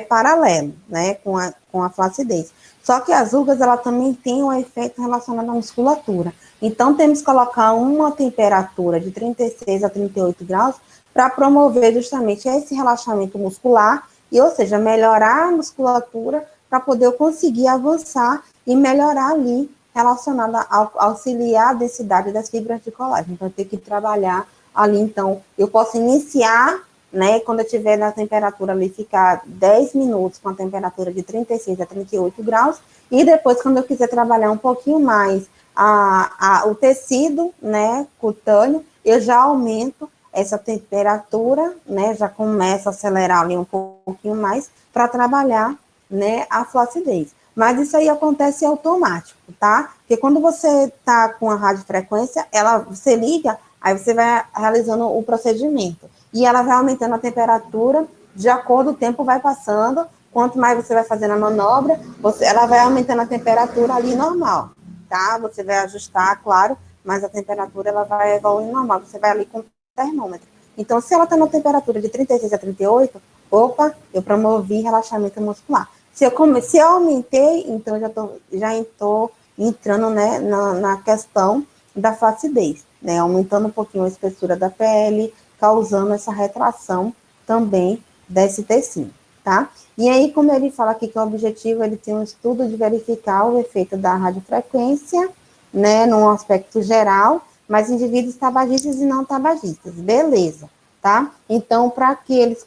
paralelo, né, com a flacidez. Só que as rugas, ela também tem um efeito relacionado à musculatura. Então, temos que colocar uma temperatura de 36 a 38 graus para promover justamente esse relaxamento muscular, ou seja, melhorar a musculatura para poder eu conseguir avançar e melhorar ali, relacionada ao auxiliar a densidade das fibras de colágeno. Então, eu tenho que trabalhar ali, então, eu posso iniciar, né, quando eu estiver na temperatura ali, ficar 10 minutos com a temperatura de 36 a 38 graus, e depois, quando eu quiser trabalhar um pouquinho mais o tecido, né, cutâneo, eu já aumento essa temperatura, né, já começa a acelerar ali um pouquinho mais, para trabalhar, né, a flacidez. Mas isso aí acontece automático, tá? Porque quando você tá com a radiofrequência, você liga, aí você vai realizando o procedimento. E ela vai aumentando a temperatura, de acordo, o tempo vai passando, quanto mais você vai fazendo a manobra, ela vai aumentando a temperatura ali normal, tá? Você vai ajustar, claro, mas a temperatura ela vai evoluindo normal, você vai ali com o termômetro. Então, se ela está na temperatura de 36 a 38, opa, eu promovi relaxamento muscular. Se eu aumentei, então já estou entrando, né, na questão da flacidez, né, aumentando um pouquinho a espessura da pele, causando essa retração também desse tecido, tá? E aí, como ele fala aqui que o objetivo, ele tem um estudo de verificar o efeito da radiofrequência, né, num aspecto geral, mas indivíduos tabagistas e não tabagistas, beleza, tá? Então, para que eles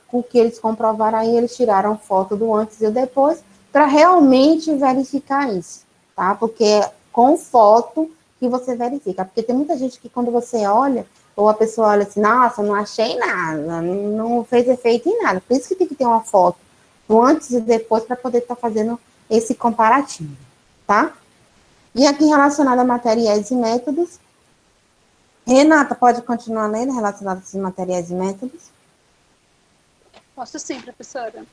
comprovaram aí, eles tiraram foto do antes e o depois, para realmente verificar isso, tá? Porque é com foto que você verifica, porque tem muita gente que quando você olha, ou a pessoa olha assim, nossa, não achei nada, não fez efeito em nada, por isso que tem que ter uma foto do antes e depois para poder estar fazendo esse comparativo, tá? E aqui relacionado a materiais e métodos, Renata, pode continuar lendo relacionado a esses materiais e métodos? Posso sim, professora.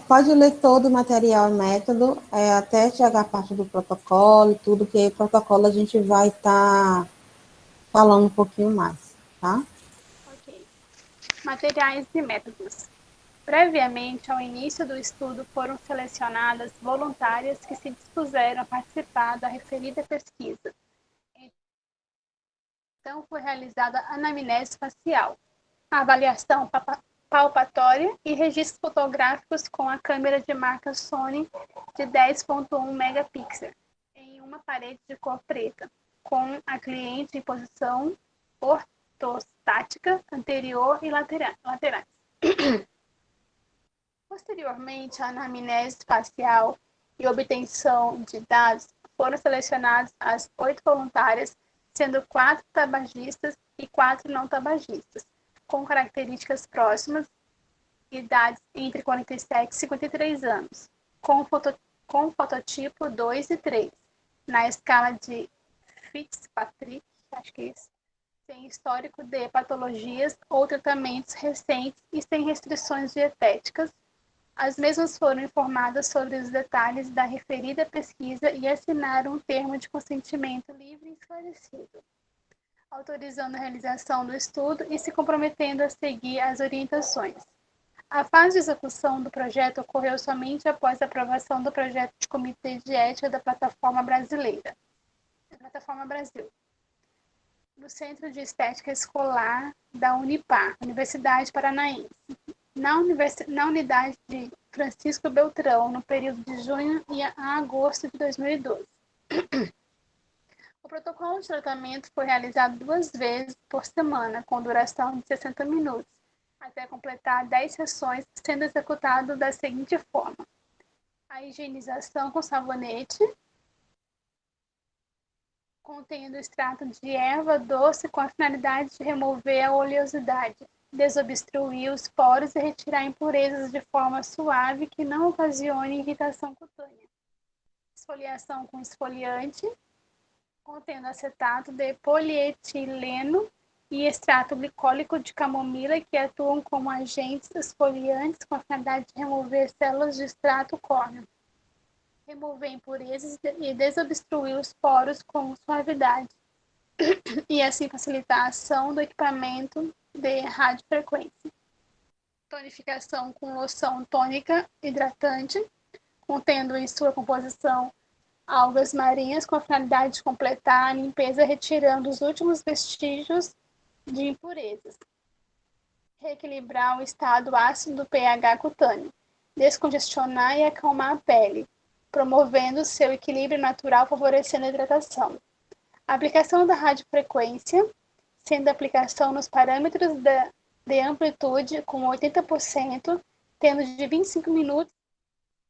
Pode ler todo o material e método, até chegar a parte do protocolo e tudo, que o protocolo a gente vai estar falando um pouquinho mais, tá? Ok. Materiais e métodos. Previamente ao início do estudo foram selecionadas voluntárias que se dispuseram a participar da referida pesquisa. Então, foi realizada a anamnese facial, a avaliação palpatória e registros fotográficos com a câmera de marca Sony de 10.1 megapixels em uma parede de cor preta, com a cliente em posição ortostática anterior e laterais. Posteriormente, a anamnese facial e obtenção de dados, foram selecionadas as 8 voluntárias, sendo 4 tabagistas e 4 não tabagistas, com características próximas, idades entre 47 e 53 anos, com fototipo 2 e 3, na escala de Fitzpatrick, acho que é isso, sem histórico de patologias ou tratamentos recentes e sem restrições dietéticas. As mesmas foram informadas sobre os detalhes da referida pesquisa e assinaram um termo de consentimento livre e esclarecido, autorizando a realização do estudo e se comprometendo a seguir as orientações. A fase de execução do projeto ocorreu somente após a aprovação do projeto de Comitê de Ética da Plataforma Brasileira, da Plataforma Brasil, no Centro de Estética Escolar da Unipar, Universidade Paranaense, na unidade de Francisco Beltrão, no período de junho a agosto de 2012. O protocolo de tratamento foi realizado 2 vezes por semana, com duração de 60 minutos, até completar 10 sessões, sendo executado da seguinte forma: a higienização com sabonete, contendo extrato de erva doce com a finalidade de remover a oleosidade, desobstruir os poros e retirar impurezas de forma suave que não ocasione irritação cutânea. Esfoliação com esfoliante, contendo acetato de polietileno e extrato glicólico de camomila, que atuam como agentes esfoliantes com a finalidade de remover células de extrato córneo, remover impurezas e desobstruir os poros com suavidade, e assim facilitar a ação do equipamento de radiofrequência. Tonificação com loção tônica hidratante, contendo em sua composição algas marinhas, com a finalidade de completar a limpeza, retirando os últimos vestígios de impurezas. Reequilibrar o estado ácido do pH cutâneo. descongestionar e acalmar a pele, promovendo seu equilíbrio natural, favorecendo a hidratação. A aplicação da radiofrequência, sendo a aplicação nos parâmetros de amplitude com 80%, tendo de 25 minutos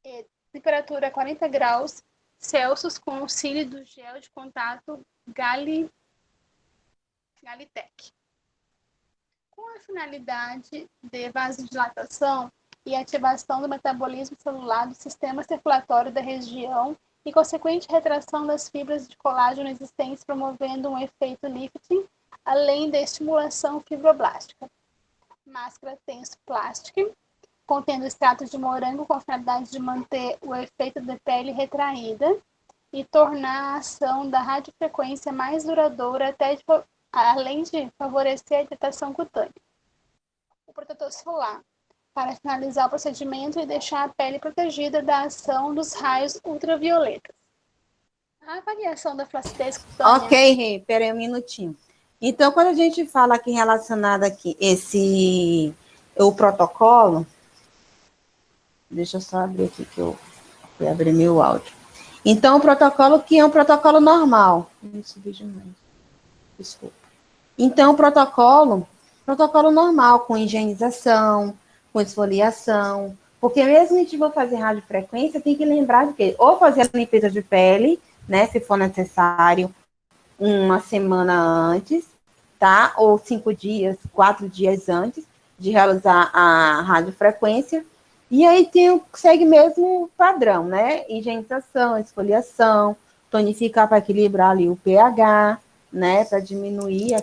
e temperatura 40 graus Celsius com auxílio do gel de contato Galitec. Com a finalidade de vasodilatação e ativação do metabolismo celular do sistema circulatório da região e consequente retração das fibras de colágeno existentes, promovendo um efeito lifting, além da estimulação fibroblástica. Máscara tenso plástica, contendo extrato de morango com a finalidade de manter o efeito de pele retraída e tornar a ação da radiofrequência mais duradoura, além de favorecer a hidratação cutânea. O protetor solar, para finalizar o procedimento e deixar a pele protegida da ação dos raios ultravioletas. A avaliação da flacidez cutânea... Ok, Rê, peraí um minutinho. Então, quando a gente fala aqui relacionado aqui, o protocolo, deixa eu só abrir aqui que eu fui abrir meu áudio. Então, o protocolo que é um protocolo normal. Desculpa. Então, o protocolo normal, com higienização, com esfoliação, porque mesmo a gente for fazer radiofrequência, tem que lembrar de que ou fazer a limpeza de pele, né, se for necessário, uma semana antes, tá? Ou 5 dias, 4 dias antes de realizar a radiofrequência. E aí segue mesmo o padrão, né? Higienização, esfoliação, tonificar para equilibrar ali o pH, né? Para diminuir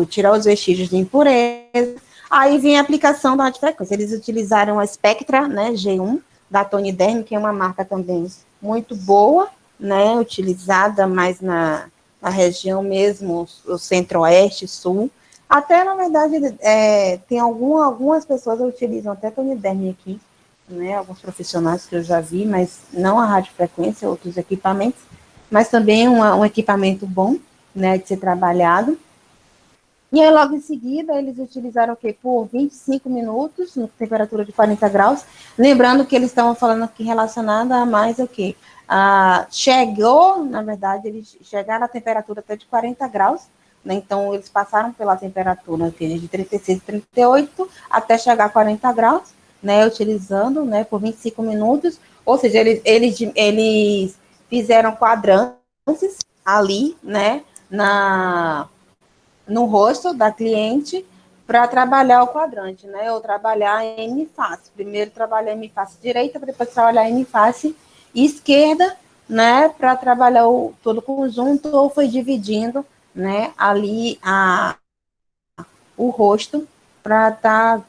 tirar os vestígios de impureza. Aí vem a aplicação da radiofrequência. Eles utilizaram a Spectra, né? G1, da Tony Derm, que é uma marca também muito boa, né? Utilizada mais na região mesmo, o centro-oeste, sul. Até, na verdade, tem algumas pessoas que utilizam até Tony Derm aqui, né, alguns profissionais que eu já vi, mas não a radiofrequência, outros equipamentos, mas também um equipamento bom, né, de ser trabalhado. E aí, logo em seguida, eles utilizaram o quê? Por 25 minutos, na temperatura de 40 graus, lembrando que eles estavam falando aqui relacionado a mais o quê? Na verdade, eles chegaram à temperatura até de 40 graus, né, então eles passaram pela temperatura de 36, 38, até chegar a 40 graus, né, utilizando, né, por 25 minutos, ou seja, eles fizeram quadrantes ali, né, no rosto da cliente para trabalhar o quadrante, né, ou trabalhar a hemiface. Primeiro trabalhar a hemiface direita, para depois trabalhar a hemiface esquerda, né, para trabalhar todo o conjunto, ou foi dividindo, né, ali o rosto para estar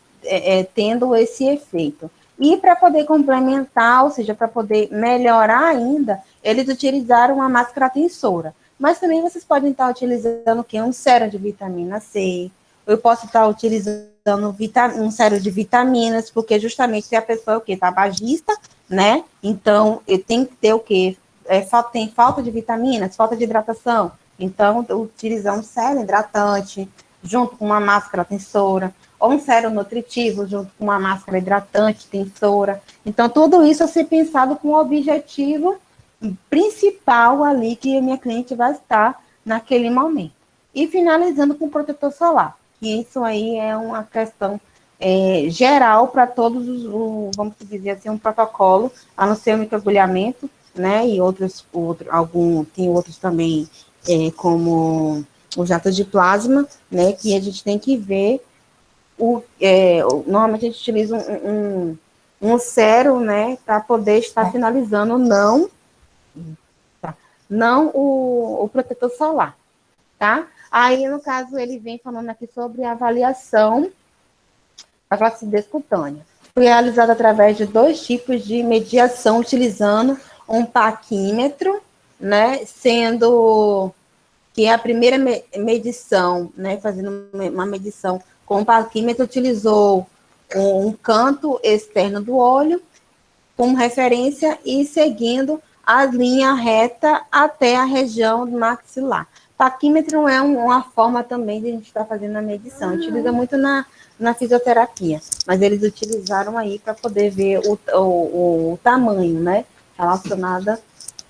tendo esse efeito. E para poder complementar, ou seja, para poder melhorar ainda, eles utilizaram uma máscara tensora. Mas também vocês podem estar utilizando o quê? Um sérum de vitamina C. Eu posso estar utilizando um sérum de vitaminas, porque justamente se a pessoa é o quê? Tabagista, né? Então, tem que ter o quê? Tem falta de vitaminas, falta de hidratação. Então, utilizar um sérum hidratante junto com uma máscara tensora, ou um sérum nutritivo junto com uma máscara hidratante, tensora. Então, tudo isso a ser pensado com o objetivo principal ali que a minha cliente vai estar naquele momento. E finalizando com o protetor solar, que isso aí é uma questão geral para todos vamos dizer assim, um protocolo, a não ser o microagulhamento, né, e tem outros também, como o jato de plasma, né, que a gente tem que ver, normalmente a gente utiliza um sérum, né, para poder estar finalizando, não o protetor solar, tá? Aí, no caso, ele vem falando aqui sobre a avaliação da flacidez cutânea. Foi realizada através de 2 tipos de mediação, utilizando um paquímetro, né, sendo que a primeira medição, né, fazendo uma medição com o paquímetro, utilizou um canto externo do olho como referência e seguindo a linha reta até a região do maxilar. Taquímetro não é uma forma também de a gente estar fazendo a medição. Utiliza muito na fisioterapia, mas eles utilizaram aí para poder ver o tamanho, né? Relacionada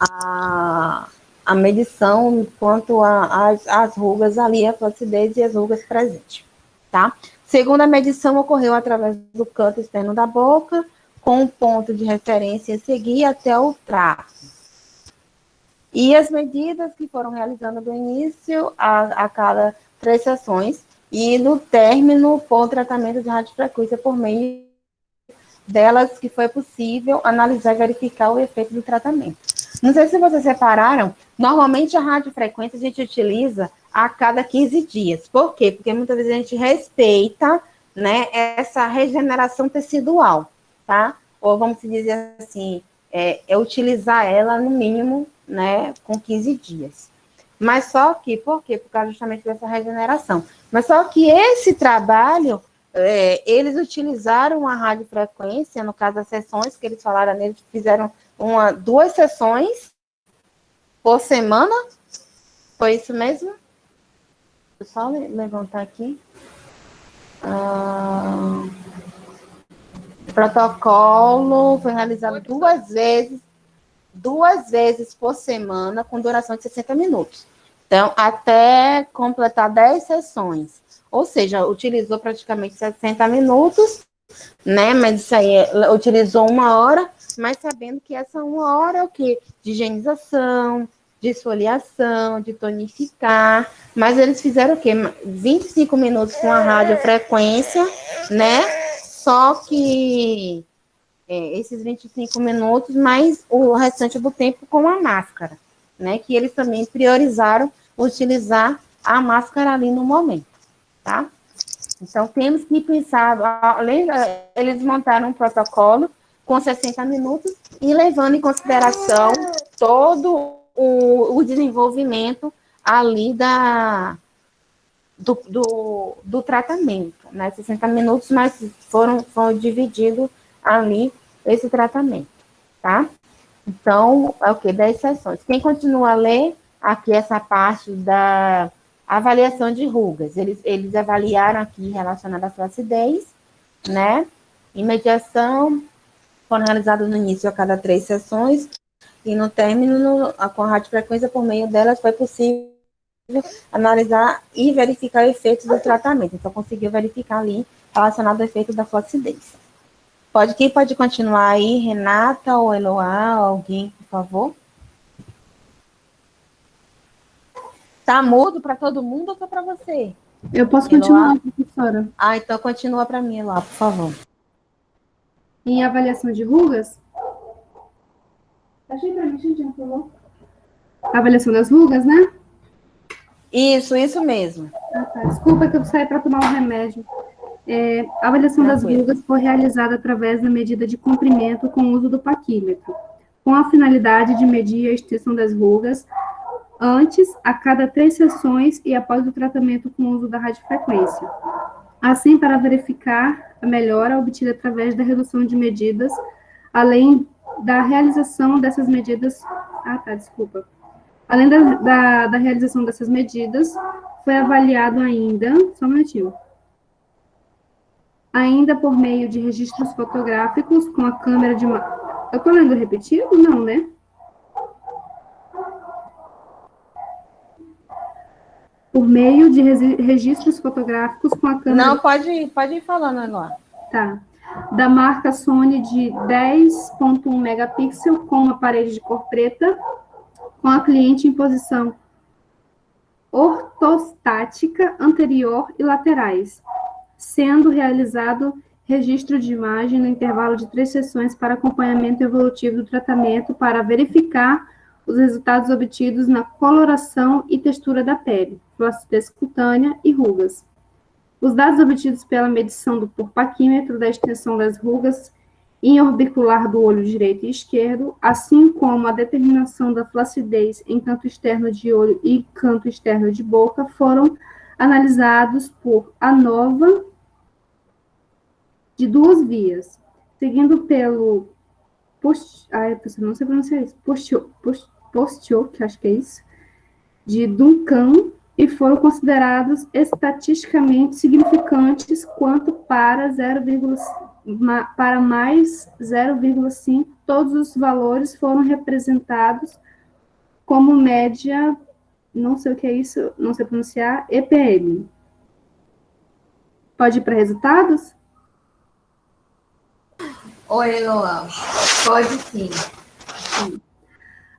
a medição quanto às rugas ali, a flacidez e as rugas presentes, tá? Segunda medição ocorreu através do canto externo da boca, com um ponto de referência a seguir até o traço. E as medidas que foram realizando do início a cada 3 sessões, e no término, por tratamento de radiofrequência por meio delas que foi possível analisar e verificar o efeito do tratamento. Não sei se vocês separaram, normalmente a radiofrequência a gente utiliza a cada 15 dias. Por quê? Porque muitas vezes a gente respeita, né, essa regeneração tecidual, tá? Ou vamos dizer assim, utilizar ela no mínimo, né, com 15 dias. Mas só que, por quê? Por causa justamente dessa regeneração. Mas só que esse trabalho, eles utilizaram a radiofrequência, no caso das sessões que eles falaram neles, fizeram 2 sessões por semana. Foi isso mesmo? Deixa eu só levantar aqui. O protocolo foi realizado 2 vezes por semana, com duração de 60 minutos. Então, até completar 10 sessões. Ou seja, utilizou praticamente 60 minutos, né? Mas isso aí utilizou 1 hora, mas sabendo que essa 1 hora é o quê? De higienização, de esfoliação, de tonificar. Mas eles fizeram o quê? 25 minutos com a radiofrequência, né? Só que esses 25 minutos, mais o restante do tempo com a máscara, né? Que eles também priorizaram utilizar a máscara ali no momento, tá? Então, temos que pensar, além, eles montaram um protocolo com 60 minutos e levando em consideração todo o desenvolvimento ali do tratamento, né? 60 minutos, mas foram divididos ali esse tratamento, tá? Então, é o quê? 10 sessões. Quem continua a ler aqui essa parte da avaliação de rugas, eles avaliaram aqui relacionada à flacidez, né? Imediação, foram realizadas no início a cada 3 sessões, e no término, com a radiofrequência, por meio delas, foi possível analisar e verificar o efeito do tratamento. Então, conseguiu verificar ali relacionado ao efeito da flacidez. Quem pode continuar aí? Renata ou Eloá, alguém, por favor? Tá mudo para todo mundo ou só para você? Eu posso continuar, professora. Então continua para mim, Eloá, por favor. Em avaliação de rugas? Achei para mim, gente, por favor. Avaliação das rugas, né? Isso mesmo. Tá. Desculpa que eu saí para tomar um remédio. A avaliação das rugas foi realizada através da medida de comprimento com o uso do paquímetro, com a finalidade de medir a extensão das rugas antes, a cada 3 sessões e após o tratamento com o uso da radiofrequência. Assim, para verificar a melhora obtida através da redução de medidas, além da realização dessas medidas... Além da realização dessas medidas, foi avaliado ainda... Só um minutinho. Ainda por meio de registros fotográficos com a câmera de... Eu estou lendo repetido? Não, né? Por meio de registros fotográficos com a câmera... Não, pode ir falando agora. Tá. Da marca Sony de 10.1 megapixel com uma parede de cor preta, com a cliente em posição ortostática anterior e laterais, sendo realizado registro de imagem no intervalo de 3 sessões para acompanhamento evolutivo do tratamento para verificar os resultados obtidos na coloração e textura da pele, flacidez cutânea e rugas. Os dados obtidos pela medição por paquímetro da extensão das rugas em orbicular do olho direito e esquerdo, assim como a determinação da flacidez em canto externo de olho e canto externo de boca, foram analisados por ANOVA de 2 vias, seguindo pelo não sei pronunciar isso, Postio, que acho que é isso, de Duncan e foram considerados estatisticamente significantes quanto para para mais 0,5, todos os valores foram representados como média, não sei o que é isso, não sei pronunciar, EPM. Pode ir para resultados? Oi, Eloá. Pode sim.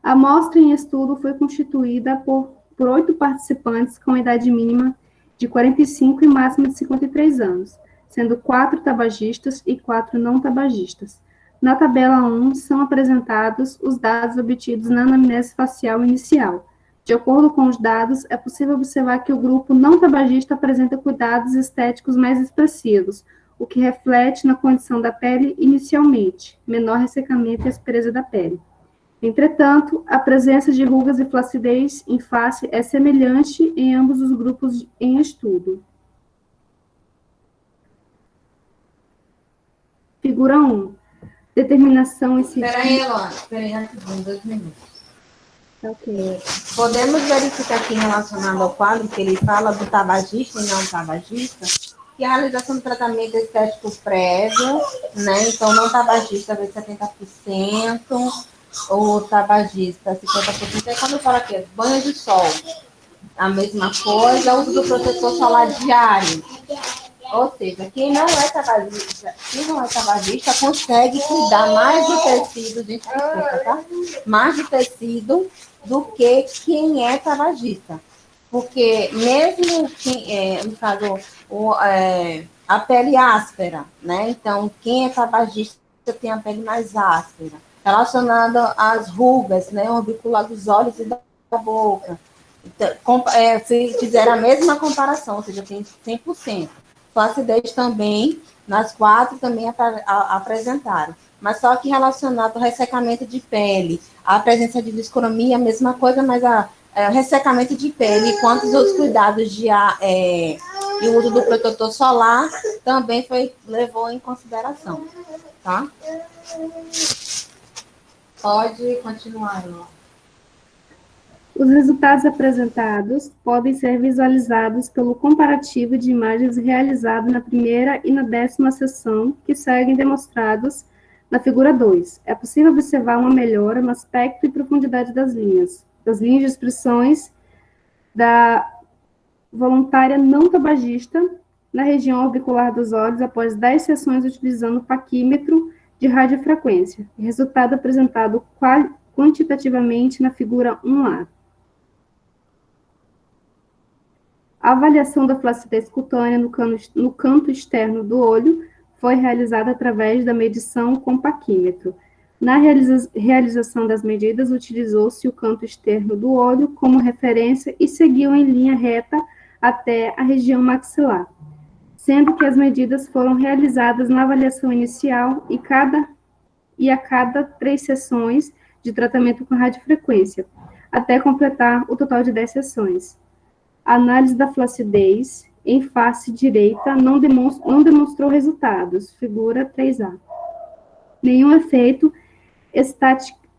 A amostra em estudo foi constituída por 8 participantes com idade mínima de 45 e máxima de 53 anos, sendo 4 tabagistas e 4 não tabagistas. Na tabela 1 são apresentados os dados obtidos na anamnese facial inicial. De acordo com os dados, é possível observar que o grupo não tabagista apresenta cuidados estéticos mais expressivos, o que reflete na condição da pele inicialmente, menor ressecamento e aspereza da pele. Entretanto, a presença de rugas e flacidez em face é semelhante em ambos os grupos em estudo. Figura 1. Determinação incidental. Espera aí, Eloá. Espera aí, rapidinho, 2 minutos. Ok. Podemos verificar aqui relacionado ao quadro que ele fala do tabagista e não tabagista, que a realização do tratamento estético prévio, né? Então, não tabagista vê 70%, o tabagista 50%. E quando fala aqui, banho de sol, a mesma coisa, uso do protetor solar diário. Ou seja, quem não é tabagista consegue cuidar mais do tecido, gente, desculpa, tá? Mais do tecido do que quem é tabagista. Porque mesmo que, no caso, a pele áspera, né? Então, quem é tabagista tem a pele mais áspera. Relacionada às rugas, né? O orbicular dos olhos e da boca. Então, fizeram a mesma comparação, ou seja, tem 100%. Flacidez também, nas 4 também apresentaram. Mas só que relacionado ao ressecamento de pele, a presença de discromia, a mesma coisa, mas ressecamento de pele, quanto os outros cuidados e o uso do protetor solar também levou em consideração, tá? Pode continuar, Ló. Os resultados apresentados podem ser visualizados pelo comparativo de imagens realizado na primeira e na 10ª sessão, que seguem demonstrados na figura 2. É possível observar uma melhora no aspecto e profundidade das linhas de expressões da voluntária não tabagista na região orbicular dos olhos após 10 sessões utilizando o paquímetro de radiofrequência. Resultado apresentado quantitativamente na figura 1A. A avaliação da flacidez cutânea no canto externo do olho foi realizada através da medição com paquímetro. Na realização das medidas, utilizou-se o canto externo do olho como referência e seguiu em linha reta até a região maxilar, sendo que as medidas foram realizadas na avaliação inicial e a cada 3 sessões de tratamento com radiofrequência, até completar o total de 10 sessões. A análise da flacidez em face direita não demonstrou resultados, figura 3A. Nenhum efeito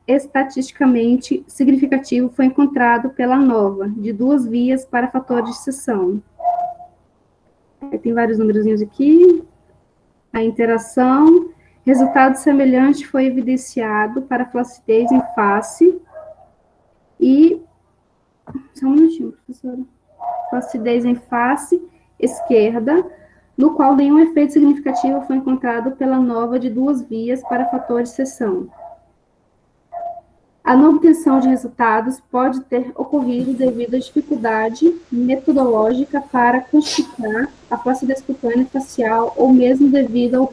estatisticamente significativo foi encontrado pela NOVA, de 2 vias para fatores de seção. Tem vários númerozinhos aqui. A interação. Resultado semelhante foi evidenciado para flacidez em face e... Só um minutinho, professora. Flacidez em face esquerda, no qual nenhum efeito significativo foi encontrado pela NOVA de 2 vias para fator de seção. A não obtenção de resultados pode ter ocorrido devido à dificuldade metodológica para quantificar a flacidez cutânea facial ou mesmo devido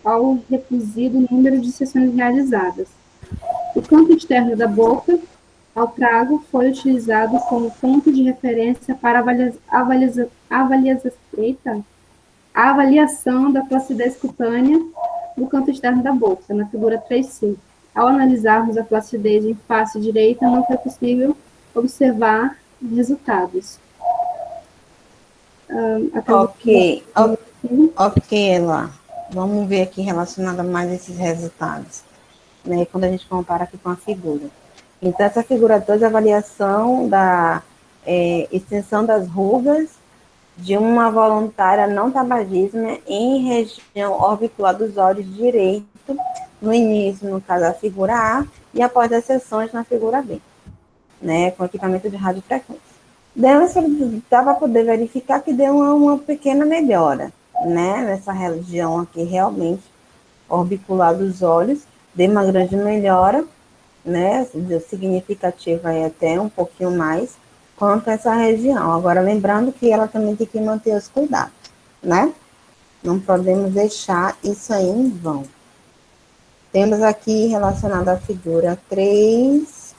ao reduzido número de sessões realizadas. O canto externo da boca ao trago foi utilizado como ponto de referência para a avaliação da flacidez cutânea no canto externo da boca, na figura 3C. Ao analisarmos a flacidez em face direita, não foi possível observar resultados. Ok, lá. Vamos ver aqui relacionado a mais esses resultados, né? Quando a gente compara aqui com a figura. Então, essa figura 2, a avaliação da extensão das rugas de uma voluntária não tabagismo em região orbicular dos olhos direito, no início, no caso, a figura A, e após as sessões na figura B, né, com equipamento de radiofrequência. Dá para poder verificar que deu uma pequena melhora, né, nessa região aqui, realmente, orbicular dos olhos, deu uma grande melhora, né, significativa aí até um pouquinho mais, quanto a essa região. Agora, lembrando que ela também tem que manter os cuidados, né? Não podemos deixar isso aí em vão. Temos aqui relacionado à figura 3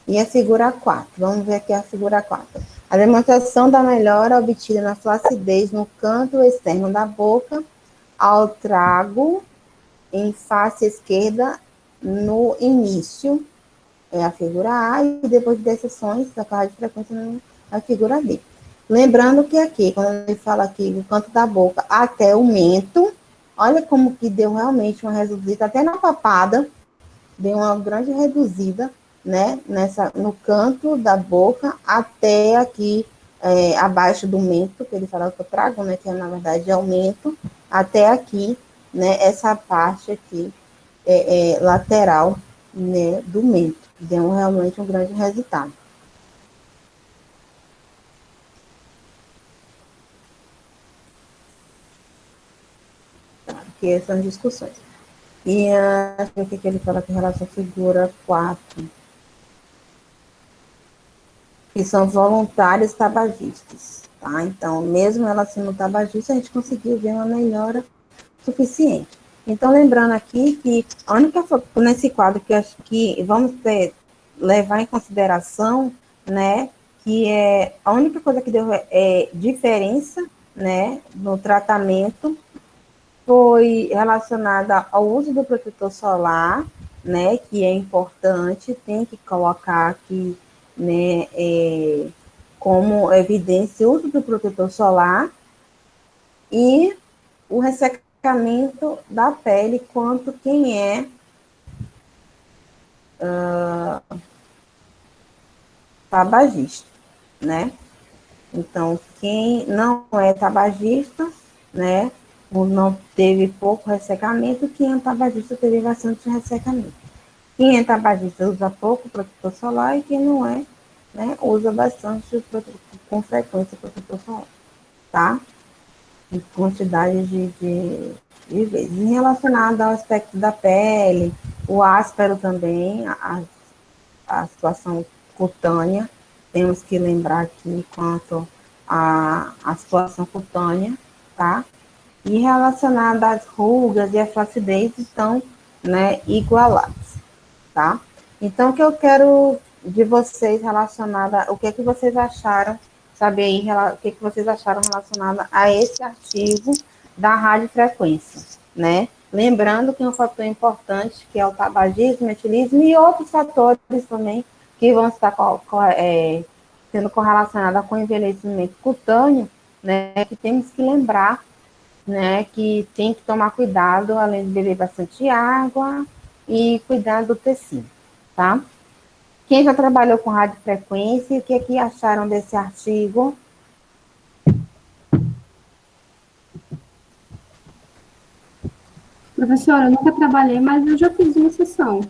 e a figura 4. Vamos ver aqui a figura 4. A demonstração da melhora obtida na flacidez no canto externo da boca ao trago em face esquerda no início, é a figura A, e depois de 10 sessões, da radiofrequência na figura B. Lembrando que aqui, quando ele fala aqui do canto da boca até o mento, olha como que deu realmente uma reduzida, até na papada, deu uma grande reduzida, né, no canto da boca até aqui, abaixo do mento, que ele fala que eu trago, né, que na verdade é o mento, até aqui, né, essa parte aqui, lateral, né, do mento. Deu realmente um grande resultado. Aqui essas discussões. E o que ele fala com relação à figura 4? Que são voluntários tabagistas, tá? Então, mesmo ela sendo tabagista, a gente conseguiu ver uma melhora suficiente. Então, lembrando aqui que a única, nesse quadro que eu acho que vamos levar em consideração, né, que é a única coisa que deu diferença, né, no tratamento foi relacionada ao uso do protetor solar, né, que é importante, tem que colocar aqui, né, como evidência o uso do protetor solar e o ressecamento da pele quanto quem é tabagista, né? Então, quem não é tabagista, né, não teve pouco ressecamento, quem é tabagista teve bastante ressecamento. Quem é tabagista usa pouco protetor solar e quem não é, né, usa bastante, com frequência, protetor solar, tá? Em quantidade de vezes. Em relacionado ao aspecto da pele, o áspero também, a situação cutânea, temos que lembrar aqui quanto à situação cutânea, tá? E relacionada às rugas e à flacidez estão, né, igualadas, tá? Então, o que eu quero de vocês relacionada, o que é que vocês acharam, saber aí, o que é que vocês acharam relacionado a esse artigo da radiofrequência, né? Lembrando que um fator importante, que é o tabagismo, metilismo e outros fatores também que vão estar sendo correlacionados com o envelhecimento cutâneo, né, que temos que lembrar, né, que tem que tomar cuidado, além de beber bastante água e cuidar do tecido, tá? Quem já trabalhou com radiofrequência, o que é que acharam desse artigo? Professora, eu nunca trabalhei, mas eu já fiz uma sessão.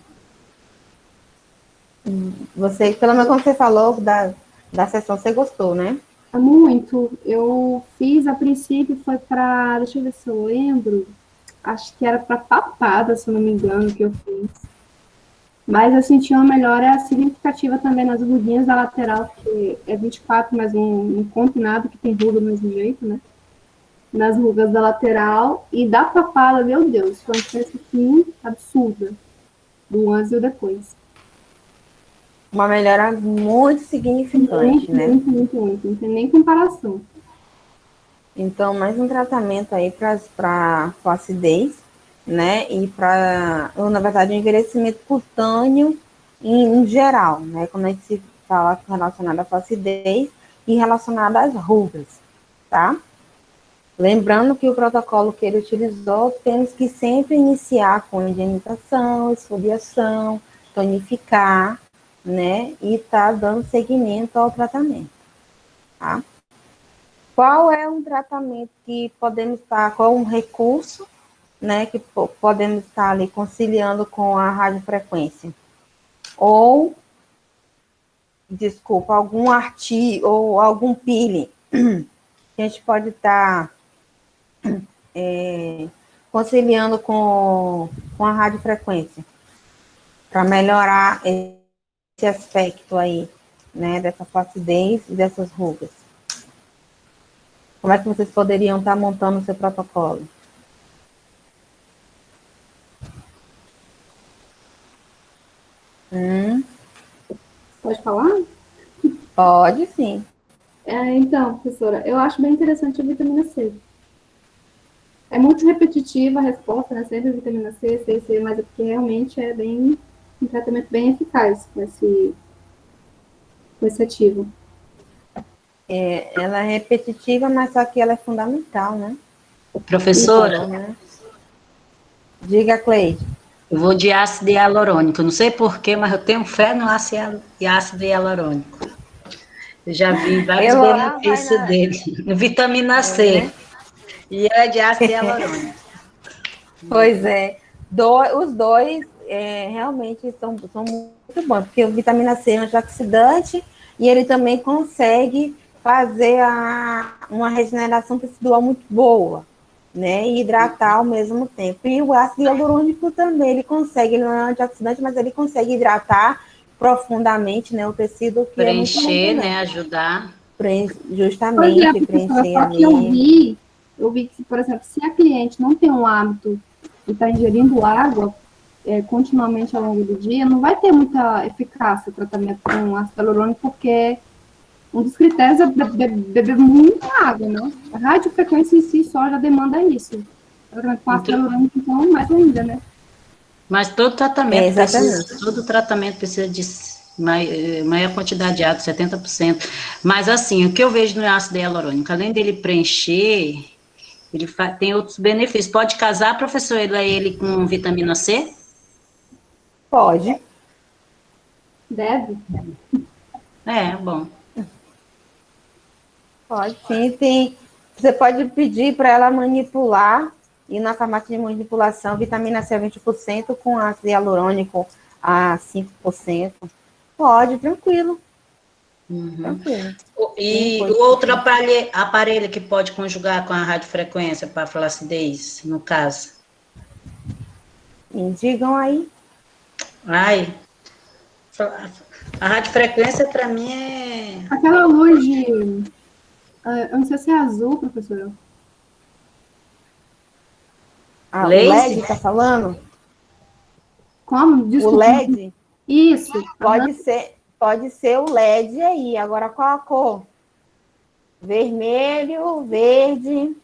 Você, pelo menos quando você falou da sessão, você gostou, né? Muito. Eu fiz, a princípio, foi para, deixa eu ver se eu lembro, acho que era para papada, se não me engano, que eu fiz. Mas eu senti uma melhora significativa também nas ruguinhas da lateral, porque é 24, mas não conta nada, que tem ruga do mesmo jeito, né? Nas rugas da lateral e da papada, meu Deus, foi uma diferença assim, absurda, do antes e o depois. Uma melhora muito significante, né? Muito, não tem nem comparação. Então, mais um tratamento aí para flacidez, né? E para, na verdade, envelhecimento cutâneo em geral, né? Quando a gente se fala relacionado à flacidez e relacionado às rugas, tá? Lembrando que o protocolo que ele utilizou, temos que sempre iniciar com higienização, esfoliação, tonificar, né? E tá dando seguimento ao tratamento, tá? Qual é um tratamento que podemos estar, qual um recurso, né, que podemos estar ali conciliando com a radiofrequência? Ou, desculpa, algum artigo ou algum peeling que a gente pode estar conciliando com a radiofrequência para melhorar esse aspecto aí, né, dessa flacidez e dessas rugas. Como é que vocês poderiam estar montando o seu protocolo? Pode falar? Pode, sim. Então, professora, eu acho bem interessante a vitamina C. É muito repetitiva a resposta, né? Sempre vitamina C, C, C, mas é porque realmente é bem um tratamento bem eficaz com esse ativo. Ela é repetitiva, mas só que ela é fundamental, né? Professora, né? Diga, Cleide. eu vou de ácido hialurônico. Eu não sei porquê, mas eu tenho fé no ácido hialurônico. Eu já vi vários benefícios dele. Vitamina C. Né? E é de ácido hialurônico. Pois é. Os dois realmente são muito bons, porque o vitamina C é um antioxidante e ele também consegue fazer uma regeneração tecidual muito boa, né? E hidratar ao mesmo tempo. E o ácido hialurônico também, ele não é antioxidante, mas ele consegue hidratar profundamente, né, o tecido, que Preencher, é muito bom, né? Ajudar. Justamente, preencher ali. Eu vi que, por exemplo, se a cliente não tem um hábito de estar ingerindo água continuamente ao longo do dia, não vai ter muita eficácia o tratamento com ácido hialurônico, porque um dos critérios é beber muita água, né? A radiofrequência em si só já demanda isso. O tratamento com ácido hialurônico, então, mais ainda, né? Mas todo tratamento precisa de maior quantidade de água, 70%. Mas, assim, o que eu vejo no ácido hialurônico, além dele preencher, ele tem outros benefícios. Pode casar, professor, ele com vitamina C? Pode. Deve. Bom. Pode, sim. Você pode pedir para ela manipular, e na farmácia de manipulação, vitamina C a 20% com ácido hialurônico a 5%. Pode, tranquilo. Tranquilo. E o outro aparelho que pode conjugar com a radiofrequência para a flacidez, no caso? Me digam aí. Ai, a radiofrequência para mim é... Aquela luz de... eu não sei se é azul, professora. O LED está falando? Como? Desculpa. O LED? Isso. Pode ser o LED aí. Agora, qual a cor? Vermelho, verde.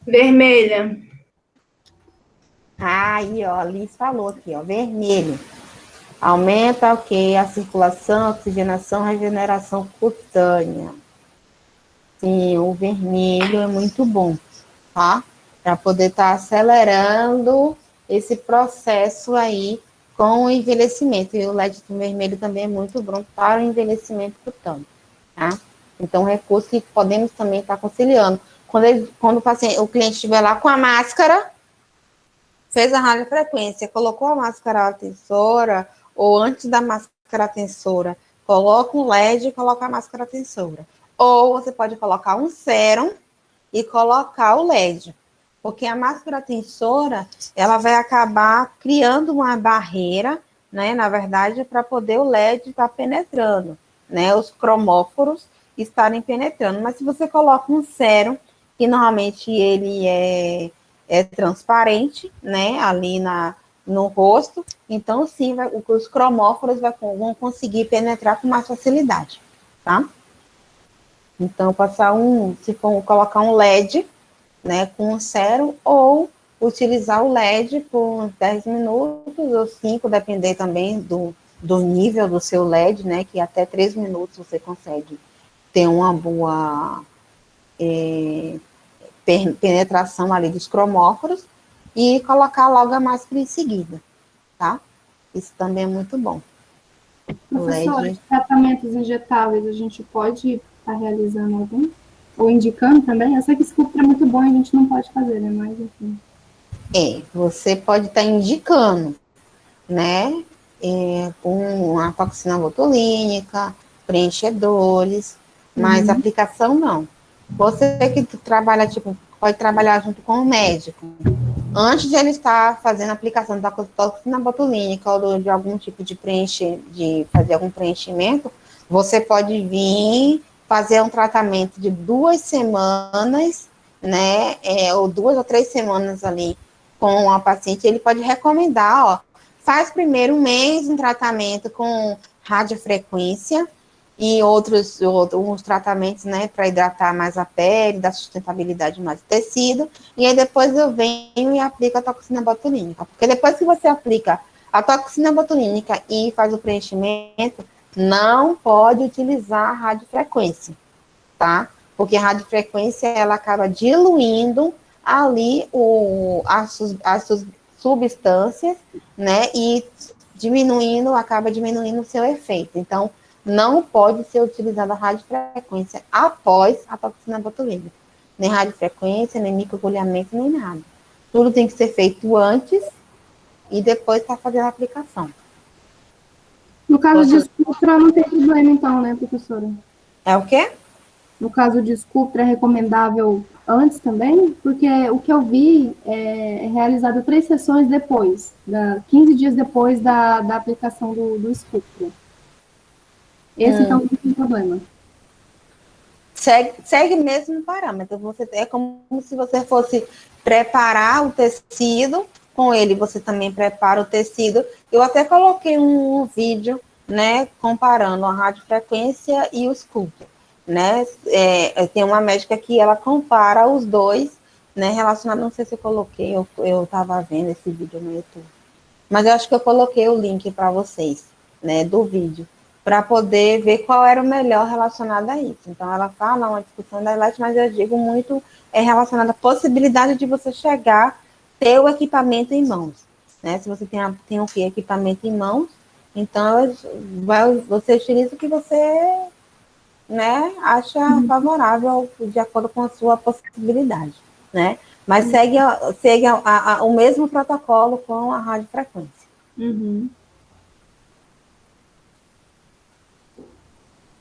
Vermelha. Aí, ó, a Liz falou aqui, ó, vermelho. Aumenta o quê? A circulação, oxigenação, regeneração cutânea. Sim, o vermelho é muito bom, tá? Para poder estar acelerando esse processo aí com o envelhecimento. E o LED vermelho também é muito bom para o envelhecimento cutâneo, tá? Então, recurso que podemos também estar conciliando. Quando o cliente estiver lá com a máscara, fez a radiofrequência, colocou a máscara tensora, ou antes da máscara tensora, coloca um LED e coloca a máscara tensora. Ou você pode colocar um sérum e colocar o LED. Porque a máscara tensora, ela vai acabar criando uma barreira, né, na verdade, para poder o LED estar penetrando, né, os cromóforos estarem penetrando. Mas se você coloca um sérum, que normalmente ele é transparente, né, ali no rosto, então sim, os cromóforos vão conseguir penetrar com mais facilidade, tá? Então, se for colocar um LED, né, com um sérum, ou utilizar o LED por 10 minutos ou 5, depender também do nível do seu LED, né, que até 3 minutos você consegue ter uma boa penetração ali dos cromóforos, e colocar logo a máscara em seguida, tá? Isso também é muito bom. Professora, tratamentos injetáveis, a gente pode está realizando algum? Ou indicando também? Eu sei que Sculptra é muito bom e a gente não pode fazer, né? Mas, enfim. Você pode estar indicando, né? Com a toxina botulínica, preenchedores, mas aplicação não. Você que trabalha, tipo, pode trabalhar junto com o médico. Antes de ele estar fazendo a aplicação da toxina botulínica ou de algum tipo de de fazer algum preenchimento, você pode vir fazer um tratamento de 2 semanas, né? Ou 2 ou 3 semanas ali com a paciente. Ele pode recomendar, ó, faz primeiro um mês um tratamento com radiofrequência e outros tratamentos, né, para hidratar mais a pele, dar sustentabilidade mais ao tecido, e aí depois eu venho e aplico a toxina botulínica, porque depois que você aplica a toxina botulínica e faz o preenchimento, não pode utilizar a radiofrequência, tá? Porque a radiofrequência, ela acaba diluindo ali as substâncias, né, e acaba diminuindo o seu efeito. Então, não pode ser utilizada a radiofrequência após a toxina botulínica. Nem radiofrequência, nem microagulhamento, nem nada. Tudo tem que ser feito antes e depois está fazendo a aplicação. No caso de Sculptra, não tem problema, então, né, professora? É o quê? No caso de Sculptra, é recomendável antes também? Porque o que eu vi é realizado 3 sessões depois, 15 dias depois da aplicação do Sculptra. Esse, então, não tem problema. Segue mesmo o parâmetro. É como se você fosse preparar o tecido, com ele você também prepara o tecido. Eu até coloquei um vídeo, né, comparando a radiofrequência e o Sculptra, né? Tem uma médica que ela compara os dois, né, relacionado, não sei se eu coloquei, eu estava vendo esse vídeo no YouTube, mas eu acho que eu coloquei o link para vocês, né, do vídeo, para poder ver qual era o melhor relacionado a isso. Então, ela fala uma discussão da Elite, mas eu digo muito relacionado à possibilidade de você ter o equipamento em mãos, né? Se você tem o que? Equipamento em mãos, então você utiliza o que você, né, acha favorável de acordo com a sua possibilidade, né? Mas segue o mesmo protocolo com a radiofrequência.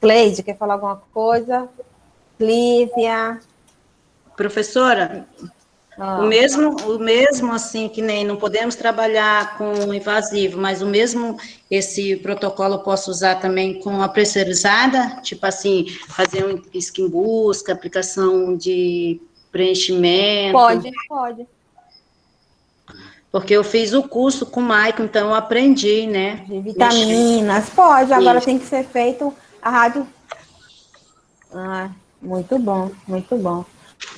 Cleide, quer falar alguma coisa? Lívia? Professora, o mesmo, assim, que nem não podemos trabalhar com invasivo, mas esse protocolo eu posso usar também com a pressurizada, tipo assim, fazer um skin busca, aplicação de preenchimento. Pode. Porque eu fiz o curso com o Maicon, então eu aprendi, né? De vitaminas, pode. Agora Isso. tem que ser feito a rádio. Muito bom, muito bom.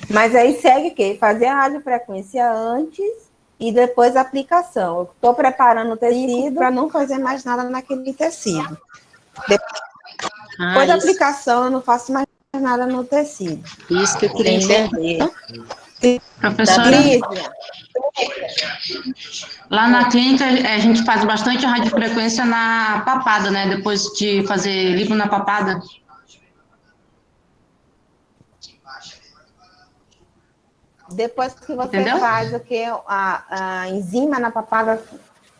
Mas aí segue o quê? Fazer a radiofrequência antes e depois a aplicação. Eu estou preparando o tecido para não fazer mais nada naquele tecido. Depois da aplicação, eu não faço mais nada no tecido. Isso que eu queria entender. Professora, lá na clínica a gente faz bastante radiofrequência na papada, né? Depois de fazer lipo na papada. Depois que você faz o que? A enzima na papada.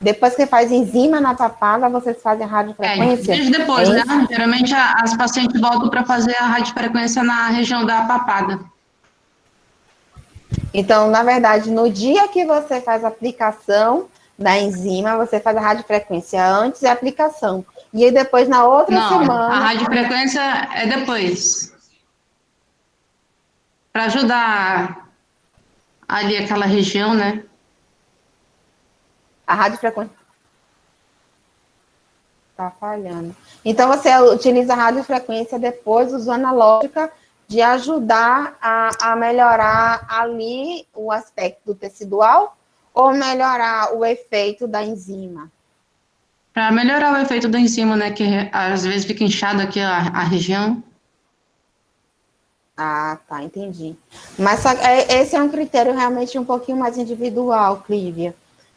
Depois que faz enzima na papada, vocês fazem a radiofrequência? Dias depois, né? Geralmente as pacientes voltam para fazer a radiofrequência na região da papada. Então, na verdade, no dia que você faz a aplicação da enzima, você faz a radiofrequência antes da aplicação. E aí depois, na outra semana... a radiofrequência é depois. Para ajudar ali aquela região, né? A radiofrequência está falhando. Então, você utiliza a radiofrequência depois usando a lógica de ajudar a melhorar ali o aspecto tecidual ou melhorar o efeito da enzima? Para melhorar o efeito da enzima, né? Que às vezes fica inchado aqui a região. Ah, tá, entendi. Mas esse é um critério realmente um pouquinho mais individual, Clívia,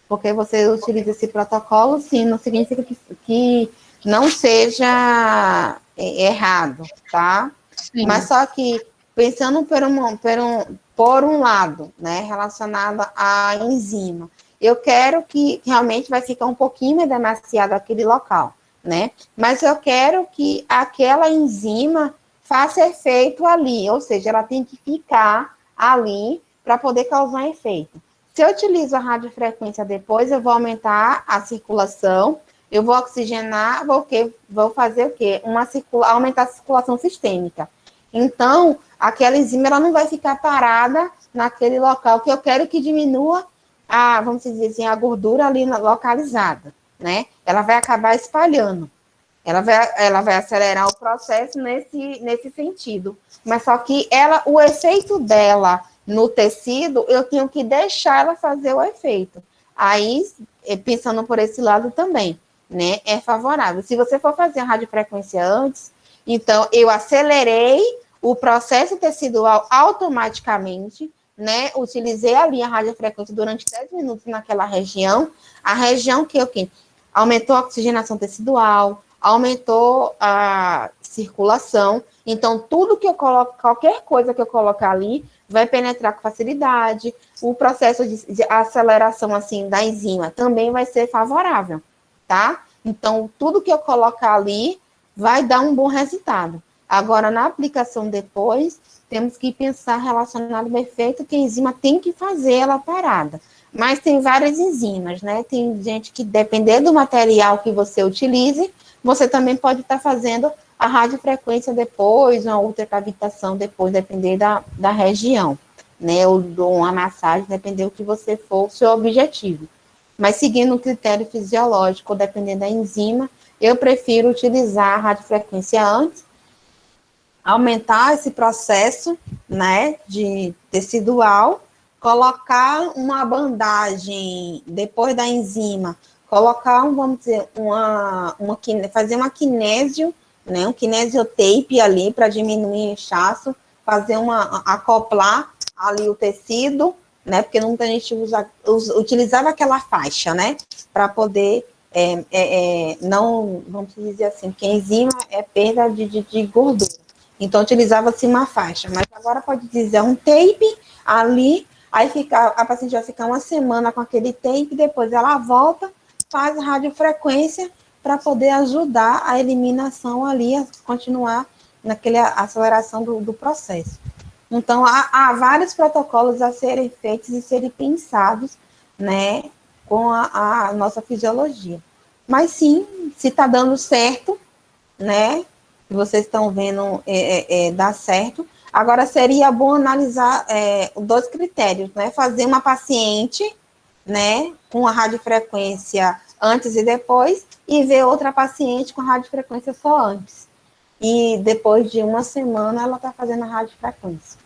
porque você utiliza esse protocolo, sim, não significa que não seja errado, tá? Sim. Mas só que, pensando por um lado, né, relacionado à enzima, eu quero que realmente vai ficar um pouquinho demasiado aquele local, né? Mas eu quero que aquela enzima faça efeito ali, ou seja, ela tem que ficar ali para poder causar efeito. Se eu utilizo a radiofrequência depois, eu vou aumentar a circulação, eu vou oxigenar, vou fazer o quê? Aumentar a circulação sistêmica. Então, aquela enzima ela não vai ficar parada naquele local que eu quero que diminua vamos dizer assim, a gordura ali localizada, né? Ela vai acabar espalhando. Ela vai acelerar o processo nesse sentido. Mas só que o efeito dela no tecido, eu tenho que deixar ela fazer o efeito. Aí, pensando por esse lado também, né? É favorável. Se você for fazer a radiofrequência antes, então eu acelerei o processo tecidual automaticamente, né? Utilizei ali a radiofrequência durante 10 minutos naquela região. A região que aumentou a oxigenação tecidual, aumentou a circulação. Então, tudo que eu coloco, qualquer coisa que eu colocar ali, vai penetrar com facilidade. O processo de aceleração, assim, da enzima também vai ser favorável, tá? Então, tudo que eu colocar ali vai dar um bom resultado. Agora, na aplicação depois, temos que pensar relacionado ao efeito que a enzima tem que fazer ela parada. Mas tem várias enzimas, né? Tem gente que, dependendo do material que você utilize, você também pode estar fazendo a radiofrequência depois, uma ultracavitação depois, depender da região, né? Ou de uma massagem, depender do que você for, o seu objetivo. Mas seguindo o critério fisiológico, dependendo da enzima, eu prefiro utilizar a radiofrequência antes, aumentar esse processo, né, de tecidual, colocar uma bandagem depois da enzima, colocar, vamos dizer, fazer uma kinésio, né, um kinesiotape ali para diminuir o inchaço, acoplar ali o tecido, né, porque muita gente utilizava aquela faixa, né, para poder, não, vamos dizer assim, porque a enzima é perda de gordura. Então, utilizava-se uma faixa, mas agora pode dizer um tape ali, aí a paciente vai ficar uma semana com aquele tape, depois ela volta, faz radiofrequência para poder ajudar a eliminação ali, a continuar naquela aceleração do processo. Então, há vários protocolos a serem feitos e serem pensados, né, com a nossa fisiologia. Mas sim, se está dando certo, né, que vocês estão vendo dar certo. Agora, seria bom analisar 2 critérios, né? Fazer uma paciente, né, com a radiofrequência antes e depois, e ver outra paciente com a radiofrequência só antes. E depois de uma semana, ela está fazendo a radiofrequência.